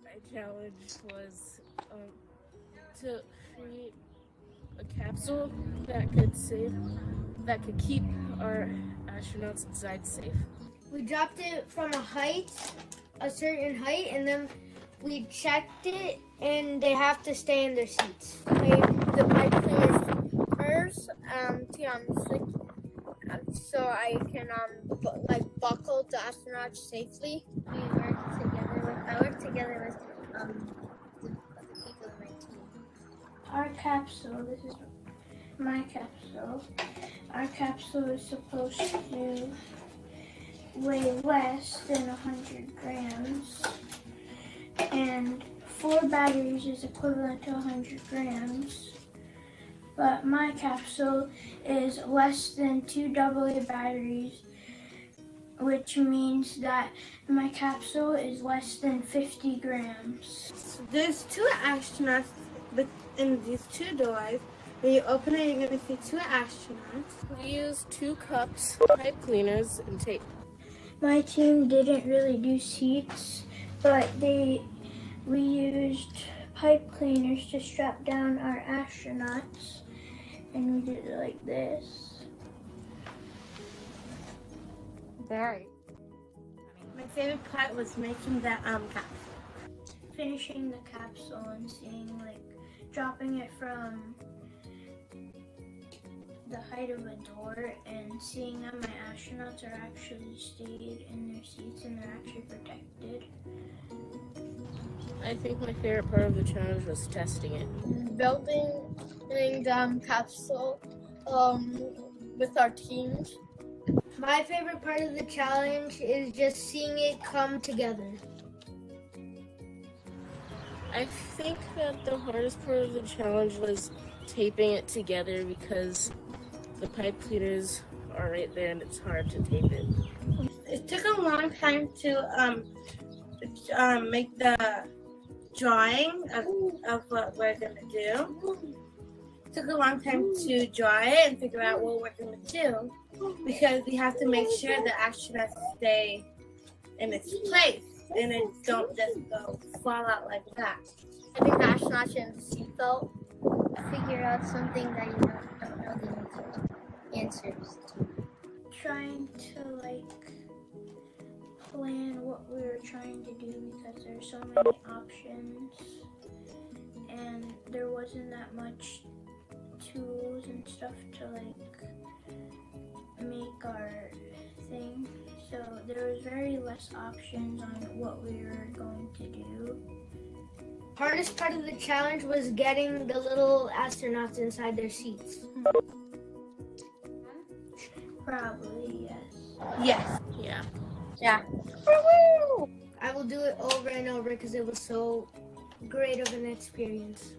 My challenge was to create a capsule that could keep our astronauts inside safe. We dropped it from a certain height, and then we checked it, and they have to stay in their seats. The pipe cleaners so I can buckle the astronauts safely. I work together with the people in my team. Our capsule, this is my capsule. Our capsule is supposed to weigh less than 100 grams, and 4 batteries is equivalent to 100 grams. But my capsule is less than 2 AA batteries, which means that my capsule is less than 50 grams. So there's 2 astronauts in these 2 doors. When you open it, you're going to see 2 astronauts. We used 2 cups, pipe cleaners, and tape. My team didn't really do seats, but we used pipe cleaners to strap down our astronauts, and we did it like this. Very. My favorite part was making the capsule. Finishing the capsule and seeing, dropping it from the height of a door and seeing that my astronauts are actually stayed in their seats and they're actually protected. I think my favorite part of the challenge was testing it. Building the capsule with our teams. My favorite part of the challenge is just seeing it come together. I think that the hardest part of the challenge was taping it together because the pipe cleaners are right there and it's hard to tape it. It took a long time to make the drawing of what we're gonna do. It took a long time to draw it and figure out what we're going to do because we have to make sure the astronauts stay in its place and it don't just go fall out like that. I think the astronauts in the seatbelt figure out something that you don't know the answers to. Trying to plan what we were trying to do because there's so many options and there wasn't that much tools and stuff to make our thing. So there was very less options on what we were going to do. Hardest part of the challenge was getting the little astronauts inside their seats. Probably, yes. Yes. Yeah. Yeah. I will do it over and over because it was so great of an experience.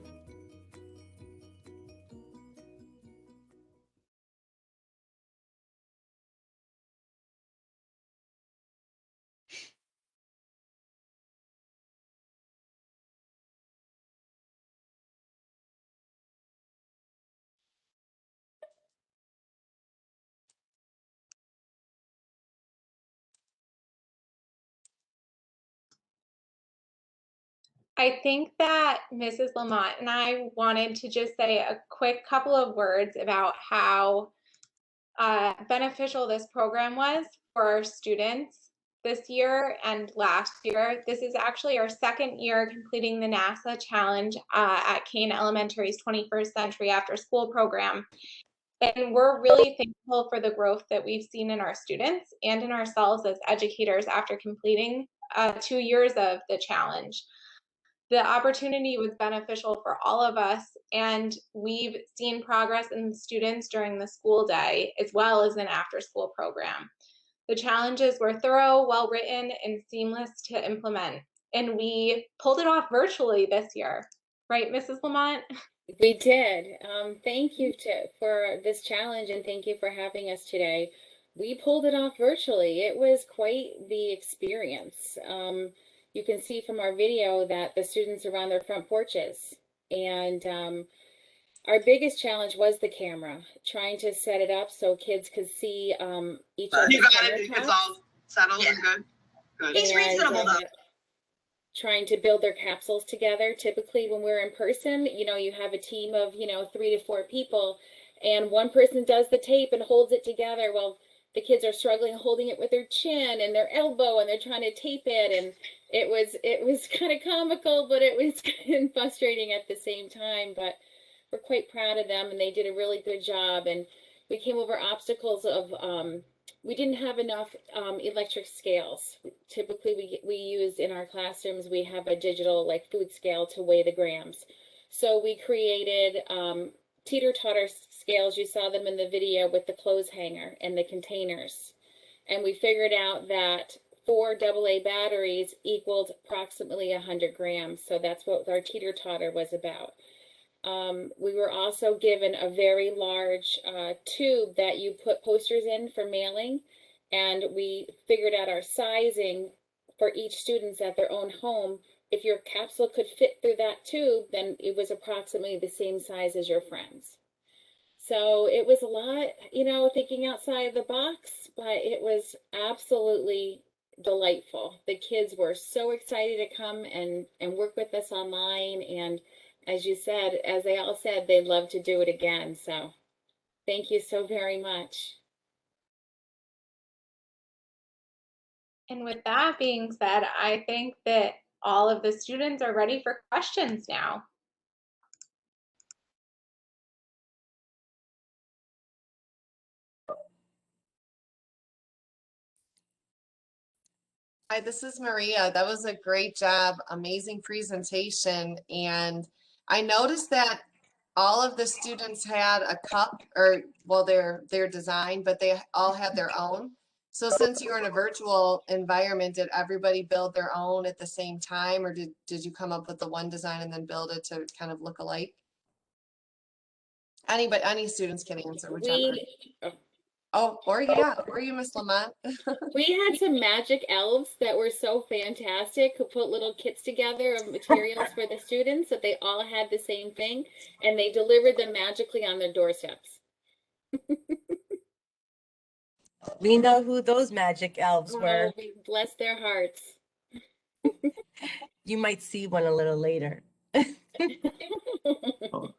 I think that Mrs. Lamont and I wanted to just say a quick couple of words about how beneficial this program was for our students this year and last year. This is actually our second year completing the NASA challenge at Kane Elementary's 21st Century After School program. And we're really thankful for the growth that we've seen in our students and in ourselves as educators after completing 2 years of the challenge. The opportunity was beneficial for all of us, and we've seen progress in students during the school day as well as an after-school program. The challenges were thorough, well-written, and seamless to implement, and we pulled it off virtually this year. Right, Mrs. Lamont? We did. Thank you for this challenge, and thank you for having us today. We pulled it off virtually. It was quite the experience. You can see from our video that the students are on their front porches. And our biggest challenge was the camera, trying to set it up so kids could see each other's You got it. It's all settled and good. Good. It's reasonable though. Trying to build their capsules together. Typically when we're in person, you have a team of, 3 to 4 people, and one person does the tape and holds it together. Well, the kids are struggling holding it with their chin and their elbow, and they're trying to tape it, and it was kind of comical, but it was kind of frustrating at the same time. But we're quite proud of them, and they did a really good job. And we came over obstacles of we didn't have enough electric scales. Typically we use in our classrooms, we have a digital food scale to weigh the grams. So we created teeter-totter scales. You saw them in the video with the clothes hanger and the containers. And we figured out that 4 AA batteries equaled approximately 100 grams. So that's what our teeter-totter was about. We were also given a very large tube that you put posters in for mailing, and we figured out our sizing for each student at their own home. If your capsule could fit through that tube, then it was approximately the same size as your friend's. So it was a lot, thinking outside the box, but it was absolutely delightful. The kids were so excited to come and work with us online, and as you said, as they all said, they'd love to do it again. So thank you so very much. And with that being said, I think that all of the students are ready for questions now. Hi, this is Maria. That was a great job. Amazing presentation. And I noticed that all of the students had a cup, or well, their design, but they all had their own. So since you were in a virtual environment, did everybody build their own at the same time, or did you come up with the one design and then build it to kind of look alike? Any students can answer, whichever. Oh, or yeah, or you, Miss Lamont. We had some magic elves that were so fantastic who put little kits together of materials for the students that they all had the same thing, and they delivered them magically on their doorsteps. We know who those magic elves were. Oh, bless their hearts. You might see one a little later.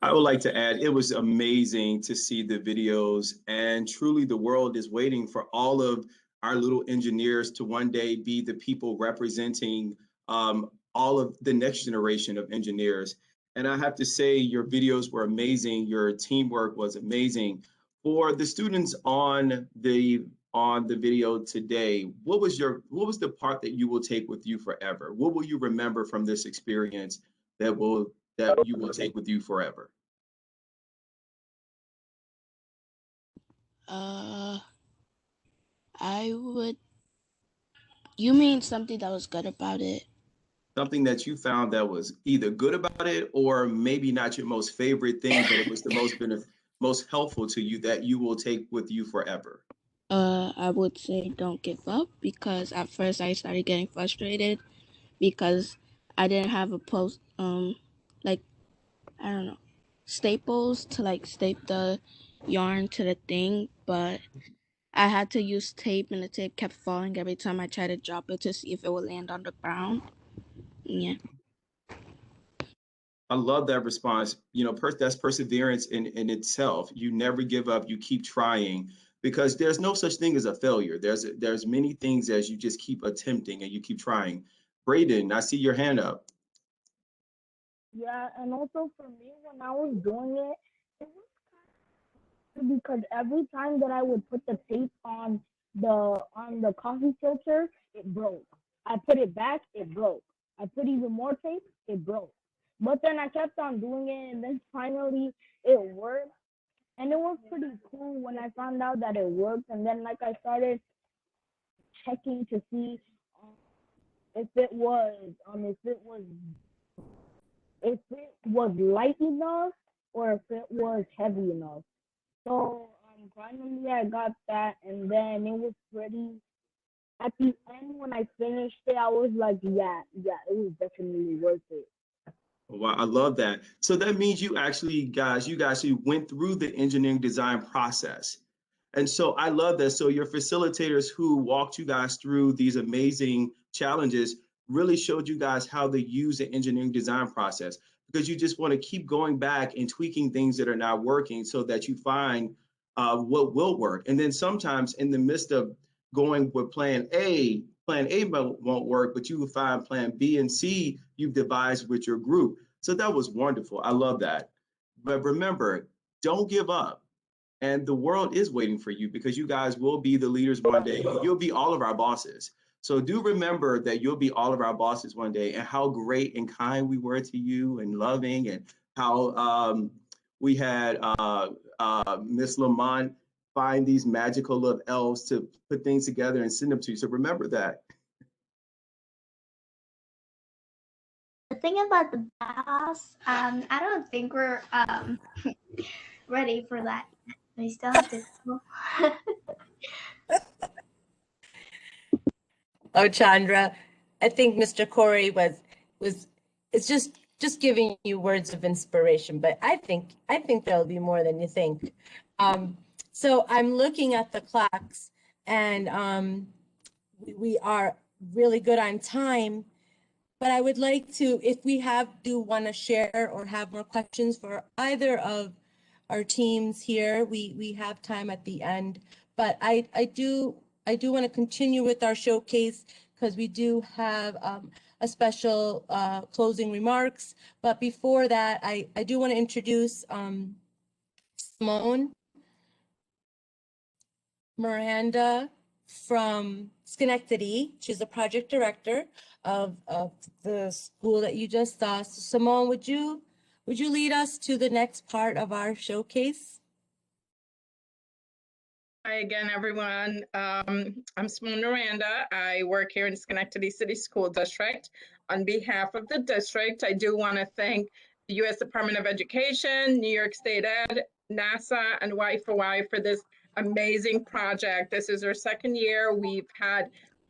I would like to add, it was amazing to see the videos, and truly the world is waiting for all of our little engineers to one day be the people representing all of the next generation of engineers. And I have to say, your videos were amazing. Your teamwork was amazing. For the students on the video today, what was the part that you will take with you forever? What will you remember from this experience that you will take with you forever? I would. You mean something that was good about it? Something that you found that was either good about it or maybe not your most favorite thing, but it was the most helpful to you that you will take with you forever. I would say don't give up, because at first I started getting frustrated because I didn't have a like, I don't know, staples to like staple the yarn to the thing, but I had to use tape, and the tape kept falling every time I tried to drop it to see if it would land on the ground. Yeah. I love that response. You know, that's perseverance in itself. You never give up. You keep trying, because there's no such thing as a failure. There's many things as you just keep attempting and you keep trying. Braden, I see your hand up. Yeah, and also for me, when I was doing it, it was kind of because every time that I would put the tape on the coffee filter, it broke. I put it back, it broke. I put even more tape, it broke. But then I kept on doing it, and then finally it worked. And it was pretty cool when I found out that it worked. And then like I started checking to see if it was light enough or if it was heavy enough. So finally I got that, and then it was pretty. At the end when I finished it, I was like, yeah, it was definitely worth it. Wow, I love that. So that means you guys went through the engineering design process. And so I love that. So your facilitators who walked you guys through these amazing challenges really showed you guys how to use the engineering design process, because you just want to keep going back and tweaking things that are not working so that you find what will work. And then sometimes in the midst of going with plan A won't work, but you will find plan B and C you've devised with your group. So that was wonderful. I love that. But remember, don't give up. And the world is waiting for you, because you guys will be the leaders one day. You'll be all of our bosses. So do remember that you'll be all of our bosses one day, and how great and kind we were to you and loving, and how we had Miss Lamont find these magical little elves to put things together and send them to you. So remember that. The thing about the boss, I don't think we're ready for that. We still have to. Oh, Chandra, I think Mr. Corey it's just giving you words of inspiration, but I think there'll be more than you think. So I'm looking at the clocks, and we are really good on time, but I would like to, if we do want to share or have more questions for either of our teams here, we have time at the end, but I do want to continue with our showcase, because we do have a special closing remarks. But before that, I do want to introduce Simone Miranda from Schenectady. She's the project director of the school that you just saw. So Simone, would you lead us to the next part of our showcase? Hi again, everyone. I'm Simone Miranda. I work here in Schenectady City School District. On behalf of the district, I do want to thank the U.S. Department of Education, New York State Ed, NASA, and Y4Y for this amazing project. This is our second year. We've had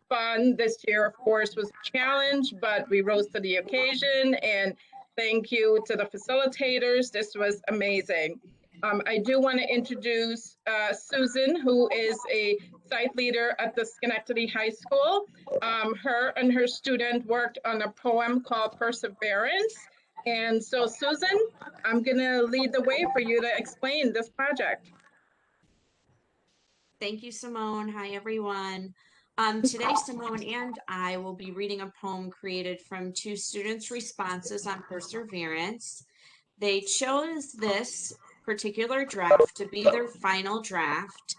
fun. This year, of course, was a challenge, but we rose to the occasion. And thank you to the facilitators. This was amazing. I do want to introduce Susan, who is a site leader at the Schenectady High School. Her and her student worked on a poem called Perseverance. And so, Susan, I'm going to lead the way for you to explain this project. Thank you, Simone. Hi, everyone. Today, Simone and I will be reading a poem created from two students' responses on perseverance. They chose this particular draft to be their final draft,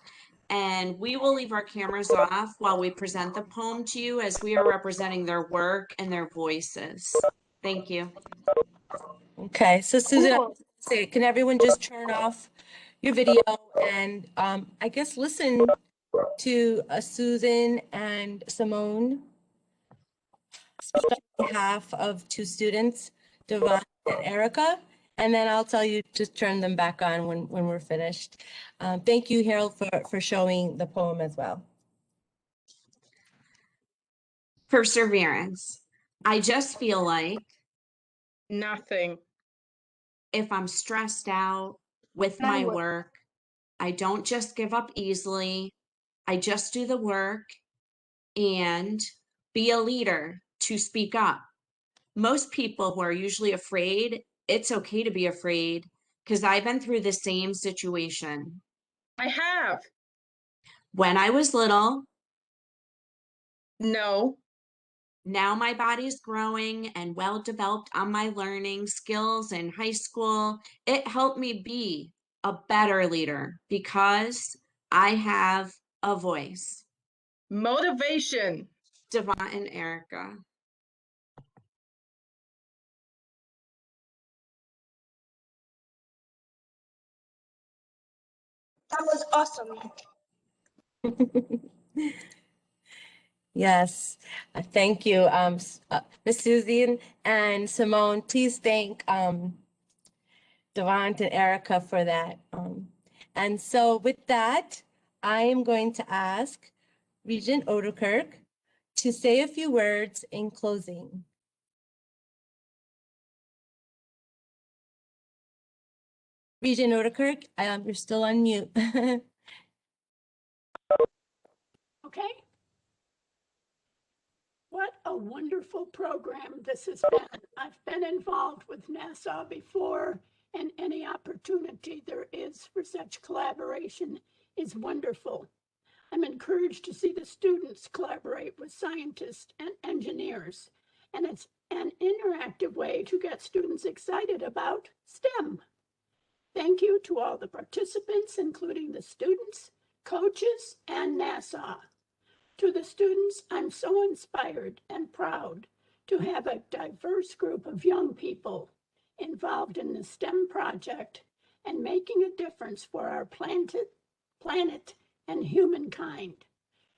and we will leave our cameras off while we present the poem to you as we are representing their work and their voices. Thank you. Okay, so Susan, I was gonna say, can everyone just turn off your video and I guess listen to Susan and Simone speak on behalf of two students, Devon and Erica, and then I'll tell you to turn them back on when we're finished. Thank you, Harold, for showing the poem as well. Perseverance. I just feel like nothing. If I'm stressed out with my work, I don't just give up easily. I just do the work and be a leader to speak up. Most people who are usually afraid, it's okay to be afraid because I've been through the same situation. I have. When I was little. No. Now my body's growing and well developed on my learning skills in high school. It helped me be a better leader because I have a voice. Motivation. Devon and Erica. That was awesome. Yes, thank you, Ms. Susan and Simone. Please thank Devon and Erica for that. And so with that, I am going to ask Regent Odekirk to say a few words in closing. Regent Odekirk, you're still on mute. Okay. What a wonderful program this has been. I've been involved with NASA before, and any opportunity there is for such collaboration is wonderful. I'm encouraged to see the students collaborate with scientists and engineers, and it's an interactive way to get students excited about STEM. Thank you to all the participants, including the students, coaches, and NASA. To the students, I'm so inspired and proud to have a diverse group of young people involved in the STEM project and making a difference for our planet and humankind.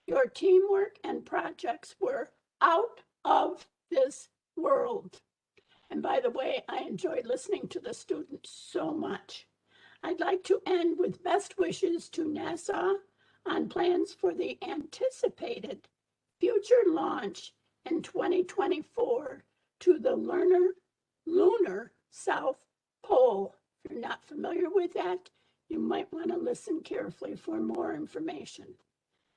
Your teamwork and projects were out of this world. And by the way, I enjoyed listening to the students so much. I'd like to end with best wishes to NASA on plans for the anticipated future launch in 2024 to the lunar South Pole. If you're not familiar with that, you might want to listen carefully for more information.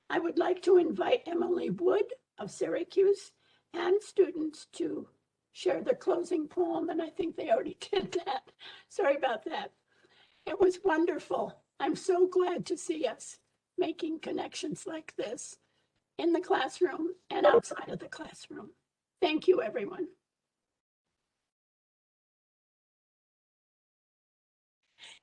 I would like to invite Emily Wood of Syracuse and students to share the closing poem, and I think they already did that. Sorry about that. It was wonderful. I'm so glad to see us making connections like this in the classroom and outside of the classroom. Thank you, everyone.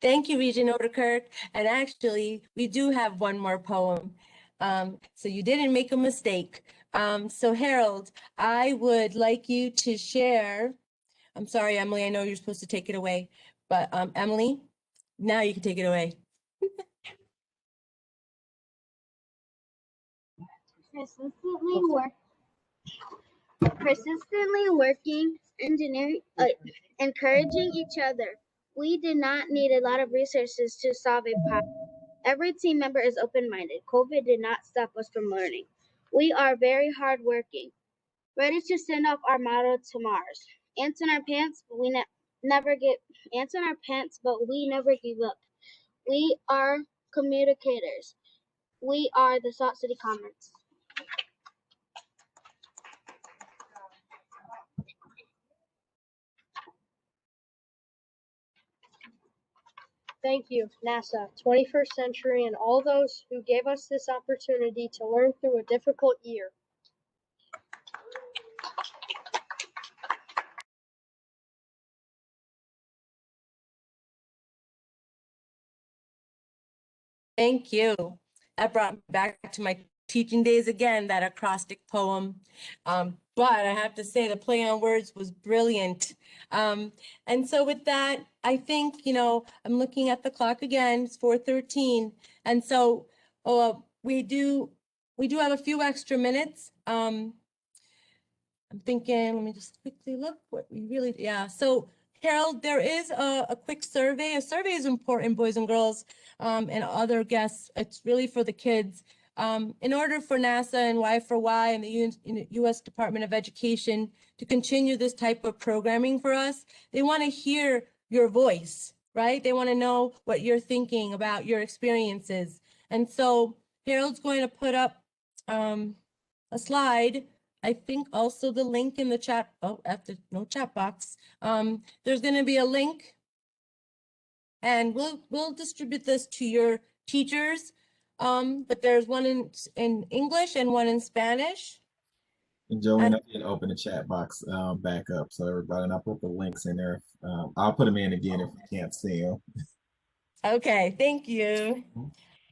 Thank you, Regent Odekirk. And actually, we do have one more poem. So you didn't make a mistake. So Harold, I would like you to share. I'm sorry, Emily, I know you're supposed to take it away, but Emily, now you can take it away. Persistently working, encouraging each other. We did not need a lot of resources to solve a problem. Every team member is open-minded. COVID did not stop us from learning. We are very hardworking, ready to send off our motto to Mars. Ants in our pants, but we never get ants in our pants, but we never give up. We are communicators. We are the Salt City Commons. Thank you, NASA, 21st Century, and all those who gave us this opportunity to learn through a difficult year. Thank you. That brought me back to my teaching days again, that acrostic poem. But I have to say the play on words was brilliant. And so with that, I think, I'm looking at the clock again, it's 4:13. And so we do have a few extra minutes. I'm thinking, let me just quickly look what we really, yeah. So Harold, there is a quick survey. A survey is important, boys and girls, and other guests. It's really for the kids. In order for NASA and Y4Y and the U.S. Department of Education to continue this type of programming for us, they want to hear your voice, right? They want to know what you're thinking about your experiences. And so Harold's going to put up a slide. I think also the link in the chat, no chat box. There's going to be a link, and we'll distribute this to your teachers. But there's one in English and one in Spanish. And Jolene, I did open the chat box back up, so everybody, and I put the links in there. I'll put them in again if you can't see them. Okay, thank you.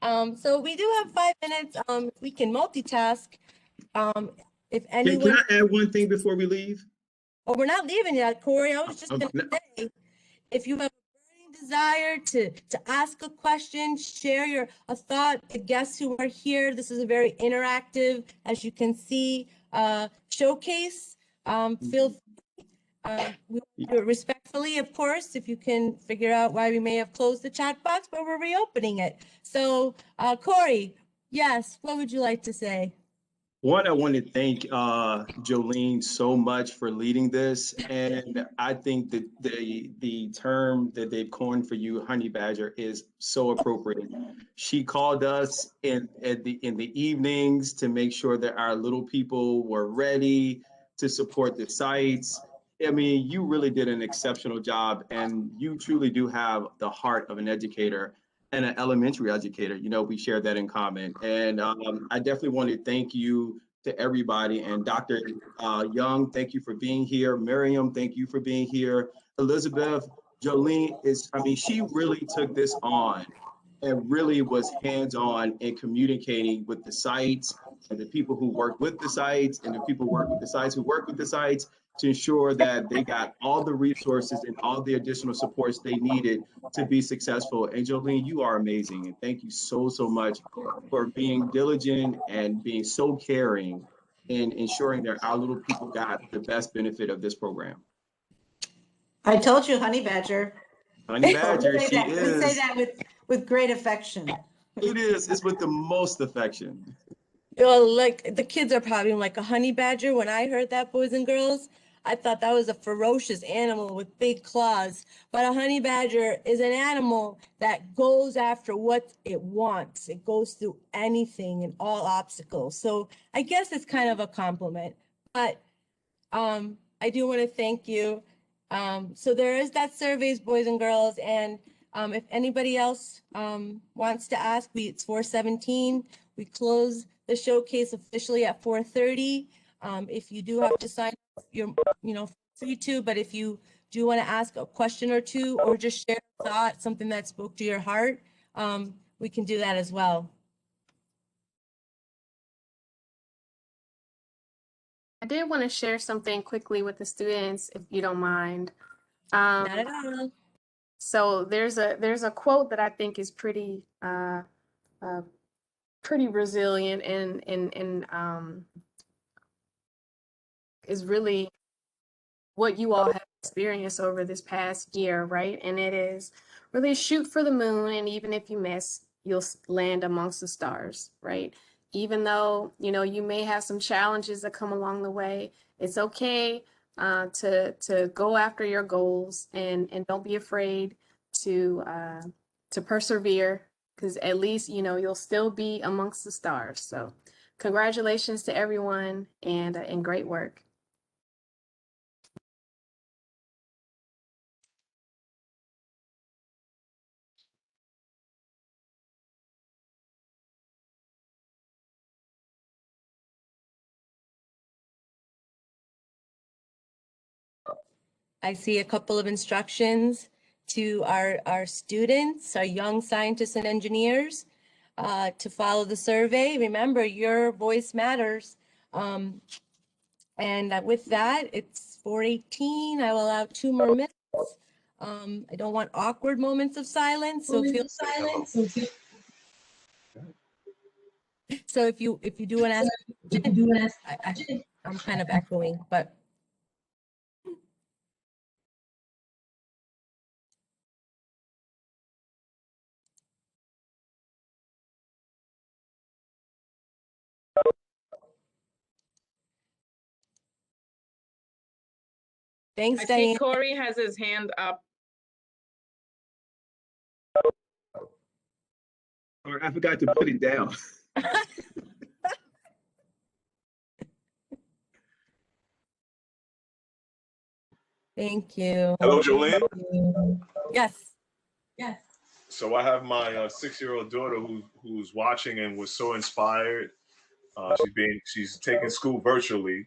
So we do have 5 minutes. We can multitask. If anyone, Can I add one thing before we leave? oh, we're not leaving yet, Corey. I was just going to say, if you have a burning desire to ask a question, share a thought, the guests who are here, this is a very interactive, as you can see, showcase. Feel free. We do it respectfully, of course, if you can figure out why we may have closed the chat box, but we're reopening it. So, Corey, yes, what would you like to say? One, I want to thank Jolene so much for leading this, and I think that the term that they've coined for you, honey badger, is so appropriate. She called us in the evenings to make sure that our little people were ready to support the sites. I mean, you really did an exceptional job, and you truly do have the heart of an educator and an elementary educator. We share that in common. And I definitely want to thank you to everybody. And Dr. Young, thank you for being here. Miriam, thank you for being here. Elizabeth, Jolene she really took this on and really was hands-on in communicating with the sites and the people who work with the sites and the people who work with the sites who work with the sites to ensure that they got all the resources and all the additional supports they needed to be successful. And Jolene, you are amazing. And thank you so, so much for being diligent and being so caring in ensuring that our little people got the best benefit of this program. I told you, honey badger. Honey badger, she We is. say that with great affection. It is. It's with the most affection. Like the kids are probably like a honey badger. When I heard that, boys and girls, I thought that was a ferocious animal with big claws. But a honey badger is an animal that goes after what it wants. It goes through anything and all obstacles. So I guess it's kind of a compliment. But I do want to thank you. So there is that surveys, boys and girls, and if anybody else wants to ask, it's 4:17. We close the showcase officially at 4:30. If you do have to sign up, you're free to, but if you do want to ask a question or two or just share a thought, something that spoke to your heart, we can do that as well. I did want to share something quickly with the students, if you don't mind. Not at all. So there's a quote that I think is pretty resilient and is really what you all have experienced over this past year, right? And it is really shoot for the moon, and even if you miss, you'll land amongst the stars, right? Even though, you know, you may have some challenges that come along the way, it's okay to go after your goals, and don't be afraid to persevere, because at least, you know, you'll still be amongst the stars. So congratulations to everyone, and great work. I see a couple of instructions to our students, our young scientists and engineers, to follow the survey. Remember, your voice matters. And with that, it's 4:18. I will allow 2 more minutes. I don't want awkward moments of silence. So if you do want to ask, I'm kind of echoing, but. Thanks, I Diane. see Corey has his hand up. Or I forgot to put it down. Thank you. Hello, Jolene. Yes. Yes. So I have my 6-year-old daughter who's watching and was so inspired. She's taking school virtually,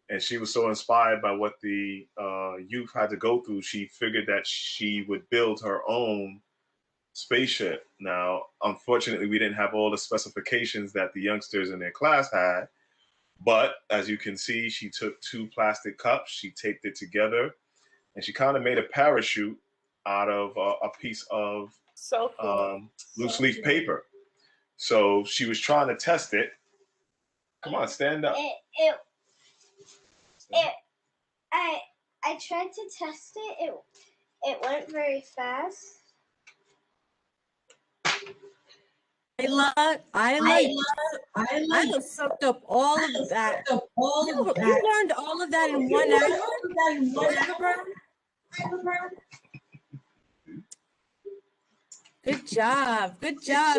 and she was so inspired by what the youth had to go through. She figured that she would build her own spaceship. Now, unfortunately, we didn't have all the specifications that the youngsters in their class had. But as you can see, she took 2 plastic cups, she taped it together, and she kind of made a parachute out of a piece of loose leaf paper. So she was trying to test it. Come on, stand up. I tried to test it. It went very fast. I soaked up all of that. You learned all of that in 1 hour? Good job. Good job.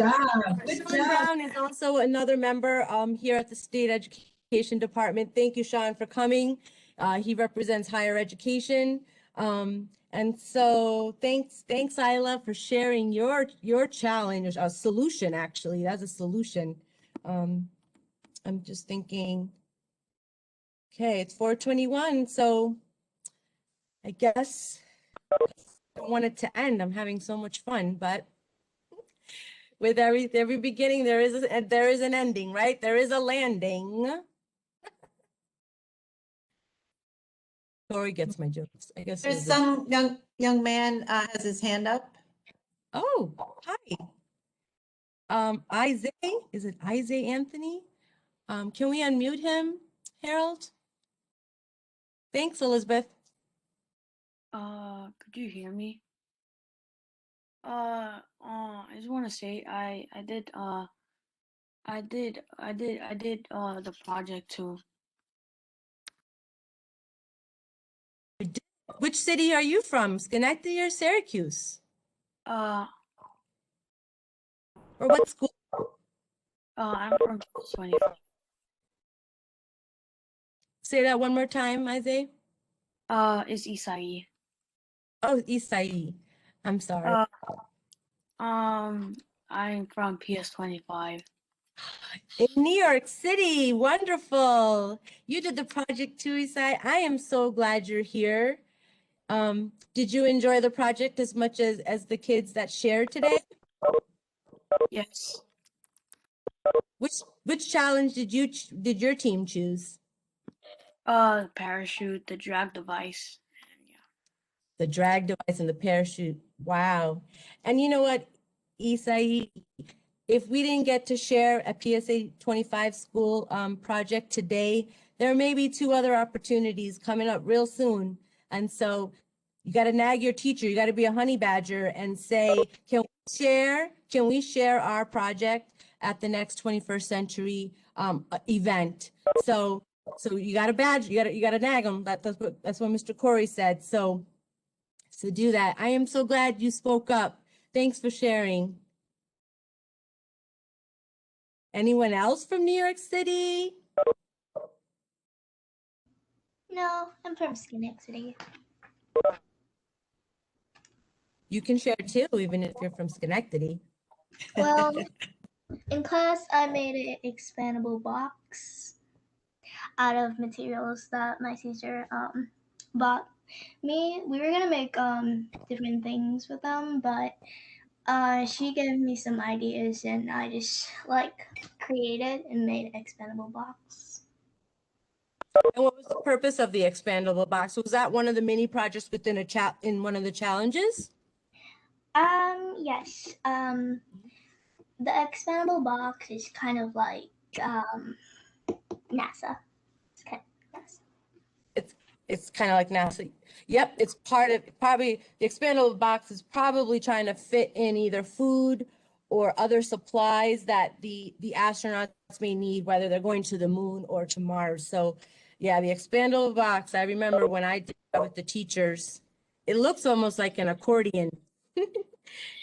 Sean Brown is also another member here at the State Education Department. Thank you, Sean, for coming. He represents higher education. And so thanks, Isla, for sharing your challenge, a solution, actually. That's a solution. I'm just thinking, okay, it's 4:21, so I guess I don't want it to end. I'm having so much fun, but with every beginning, there is an ending, right? There is a landing. Corey gets my jokes. I guess There's some young man has his hand up. Oh, hi. Isaiah, is it Isaiah Anthony? Can we unmute him, Harold? Thanks, Elizabeth. Could you hear me? I just want to say I did the project too. Which city are you from? Schenectady or Syracuse? Or what school? I'm from 25. Say that one more time, Isaiah. It's Isai. Oh, Isai. I'm sorry. I'm from PS25. In New York City, wonderful. You did the project too, Isai. I am so glad you're here. Did you enjoy the project as much as the kids that shared today? Yes. Which challenge did your team choose? Parachute, the drag device. The drag device and the parachute. Wow. And you know what, Isai, if we didn't get to share a PSA 25 school project today, there may be 2 other opportunities coming up real soon. And so you got to nag your teacher. You got to be a honey badger and say, can we Can we share our project at the next 21st Century event? So you got a badge, you got to nag them. That's what Mr. Corey said. So do that. I am so glad you spoke up. Thanks for sharing. Anyone else from New York City? No, I'm from Schenectady. You can share too, even if you're from Schenectady. Well, in class, I made an expandable box out of materials that my teacher bought me. We were gonna make different things with them, but she gave me some ideas, and I just created and made an expandable box. And what was the purpose of the expandable box? Was that one of the mini projects within in one of the challenges? Yes. The expandable box is kind of like NASA. It's kind of like NASA. Yep, it's probably the expandable box is probably trying to fit in either food or other supplies that the astronauts may need, whether they're going to the moon or to Mars. So yeah, the expandable box, I remember when I did that with the teachers, it looks almost like an accordion,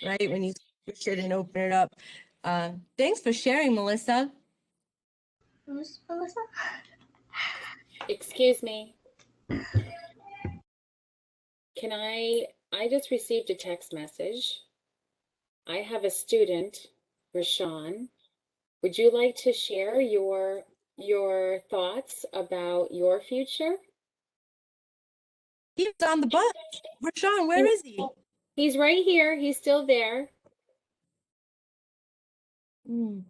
right? When you push it and open it up. Thanks for sharing, Melissa. Who's Melissa? Excuse me. I just received a text message. I have a student, Rashawn. Would you like to share your thoughts about your future? He's on the bus. Rashawn, where is he? He's right here. He's still there. Oh,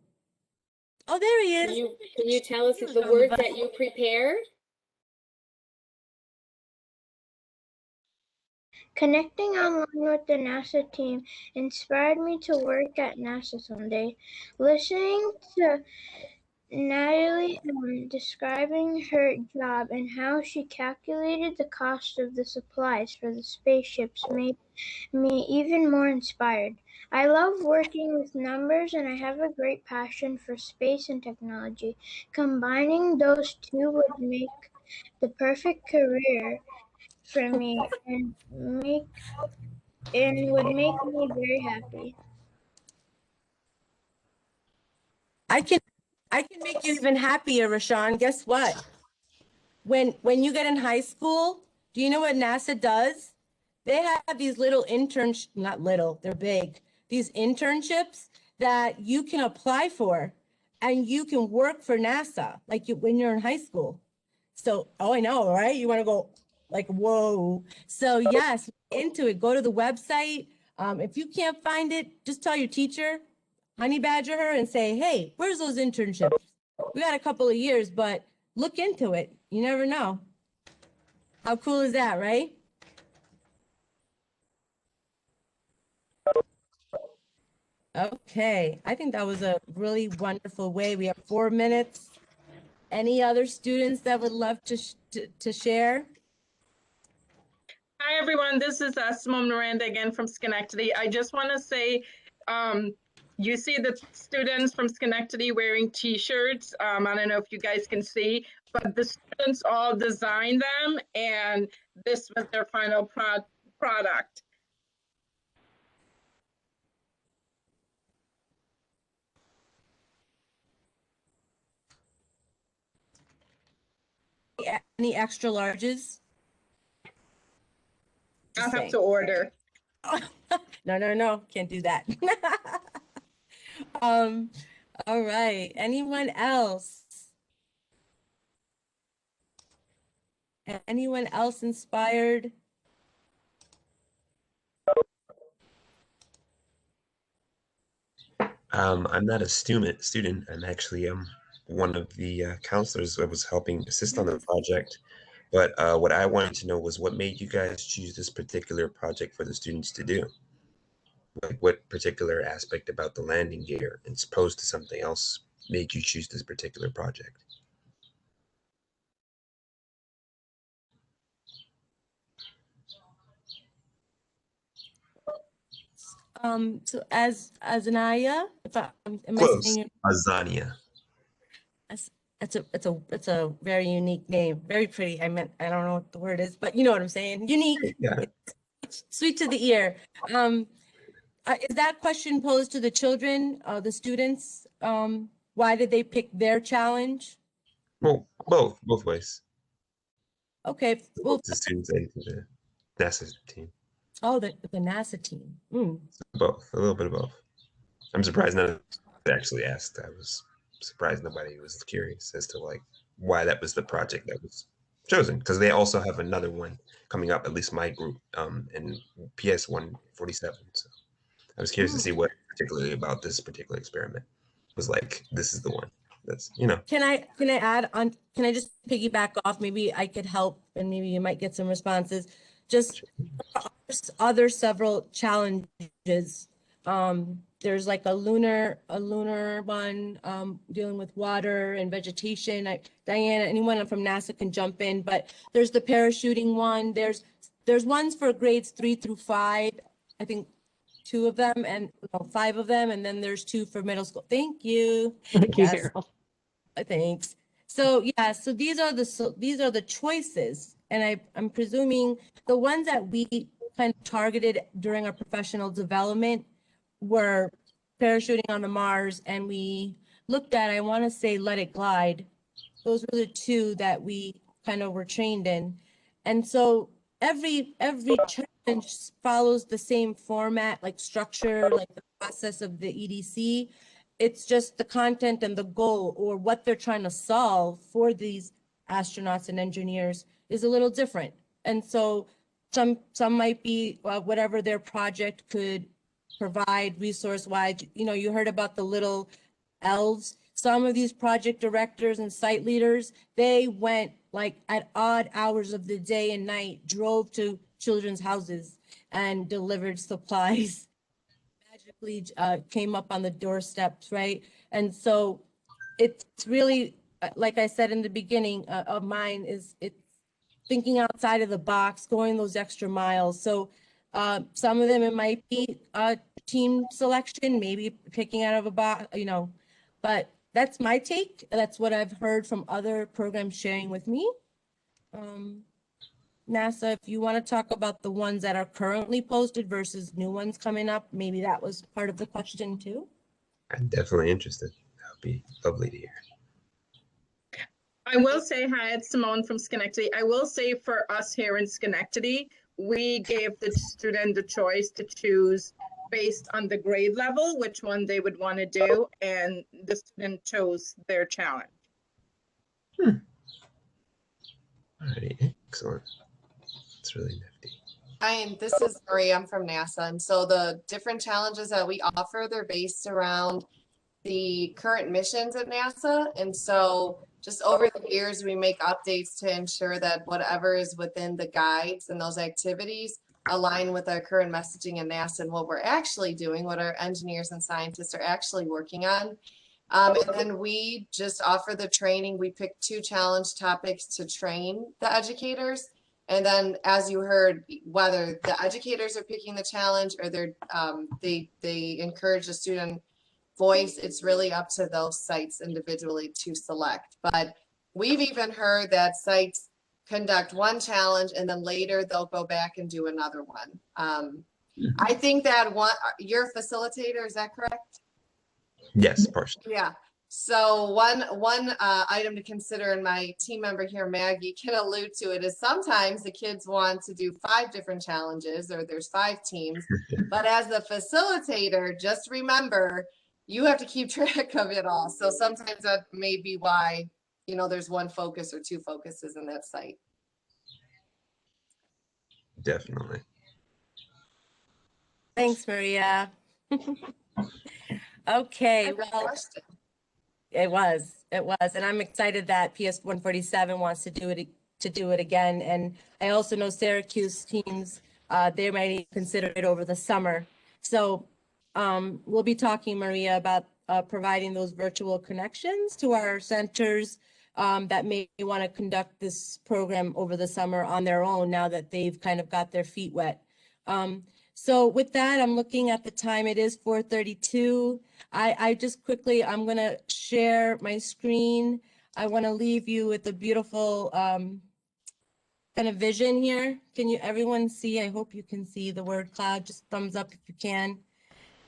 there he is. Can you tell us the words that you prepared? Connecting online with the NASA team inspired me to work at NASA someday. Listening to Natalie describing her job and how she calculated the cost of the supplies for the spaceships made me even more inspired. I love working with numbers and I have a great passion for space and technology. Combining those two would make the perfect career for me and would make me very happy. I can make you even happier, Rashawn. Guess what? When you get in high school, do you know what NASA does? They have these little interns, not little, they're big. These internships that you can apply for and you can work for NASA when you're in high school. So, oh, I know, right? You want to go like, whoa. So yes, into it, go to the website. If you can't find it, just tell your teacher, honey badger her and say, hey, where's those internships? We got a couple of years, but look into it. You never know. How cool is that, right? Okay, I think that was a really wonderful way. We have 4 minutes. Any other students that would love to share? Hi, everyone. This is Simone Miranda again from Schenectady. I just want to say, you see the students from Schenectady wearing T-shirts. I don't know if you guys can see, but the students all designed them, and this was their final product. Any extra larges? I'll have to order. No, can't do that. All right. Anyone else? Anyone else inspired? I'm not a student. I'm actually one of the counselors that was helping assist on the project. But what I wanted to know was what made you guys choose this particular project for the students to do? Like what particular aspect about the landing gear, as opposed to something else, made you choose this particular project? So as Anaya, if am I Close. saying it? Azania. It's a very unique name, very pretty. I don't know what the word is, but you know what I'm saying. Unique. Yeah. It's sweet to the ear. Is that question posed to the children, the students? Why did they pick their challenge? Well, both ways. Okay, well, The students and the NASA team. oh, the NASA team. Mm. Both, a little bit of both. I'm surprised none of them actually asked. I was surprised nobody was curious as to like why that was the project that was chosen, because they also have another one coming up, at least my group, in PS 147. So I was curious to see what particularly about this particular experiment was like. This is the one that's Can I add on? Can I just piggyback off? Maybe I could help, and maybe you might get some responses. Just other several challenges. There's like a lunar one dealing with water and vegetation. Diana, anyone from NASA can jump in, but there's the parachuting one. There's ones for grades 3 through 5. I think 2 of them and 5 of them, and then there's 2 for middle school. Thank you. Thank you, Yes. Harold. Thanks. So yeah, so these are the choices, and I'm presuming the ones that we kind of targeted during our professional development were parachuting on the Mars, and we looked at, I want to say, Let It Glide. Those were the 2 that we kind of were trained in, and so every challenge follows the same format, like structure, like the process of the EDC. It's just the content and the goal, or what they're trying to solve for these astronauts and engineers, is a little different. And so some might be whatever their project could provide resource-wise. You heard about the little elves. Some of these project directors and site leaders, they went like at odd hours of the day and night, drove to children's houses and delivered supplies. Magically came up on the doorsteps, right? And so it's really, like I said in the beginning of mine, it's thinking outside of the box, going those extra miles. So some of them, it might be team selection, maybe picking out of a box, but that's my take. That's what I've heard from other programs sharing with me. NASA, if you want to talk about the ones that are currently posted versus new ones coming up, maybe that was part of the question too. I'm definitely interested. That would be lovely to hear. I will say, hi, it's Simone from Schenectady. I will say for us here in Schenectady, we gave the student the choice to choose based on the grade level, which one they would want to do, and the student chose their challenge. All right, excellent. It's really nifty. Hi, this is Maria. I'm from NASA. And so the different challenges that we offer, they're based around the current missions at NASA. And so just over the years, we make updates to ensure that whatever is within the guides and those activities align with our current messaging at NASA and what we're actually doing, what our engineers and scientists are actually working on. And then we just offer the training. We pick 2 challenge topics to train the educators. And then, as you heard, whether the educators are picking the challenge or they encourage the student voice, it's really up to those sites individually to select. But we've even heard that sites conduct one challenge and then later they'll go back and do another one. I think that your facilitator, is that correct? Yes, partially. Yeah. So one item to consider, and my team member here, Maggie, can allude to it, is sometimes the kids want to do 5 different challenges, or there's 5 teams. But as the facilitator, just remember, you have to keep track of it all. So sometimes that may be why, there's 1 focus or 2 focuses in that site. Definitely. Thanks, Maria. Okay, well, it was, and I'm excited that PS 147 wants to do it again. And I also know Syracuse teams, they might consider it over the summer. So we'll be talking, Maria, about providing those virtual connections to our centers that may want to conduct this program over the summer on their own now that they've kind of got their feet wet. So with that, I'm looking at the time. It is 4:32. I just quickly, I'm going to share my screen. I want to leave you with a beautiful kind of vision here. Can you, everyone see? I hope you can see the word cloud. Just thumbs up if you can.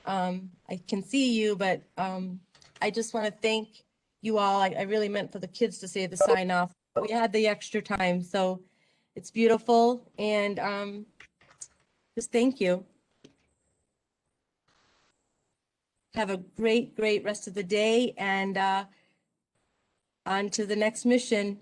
I can see you, but I just want to thank you all. I really meant for the kids to say the sign off, but we had the extra time, so it's beautiful. And just thank you. Have a great, great rest of the day, and on to the next mission.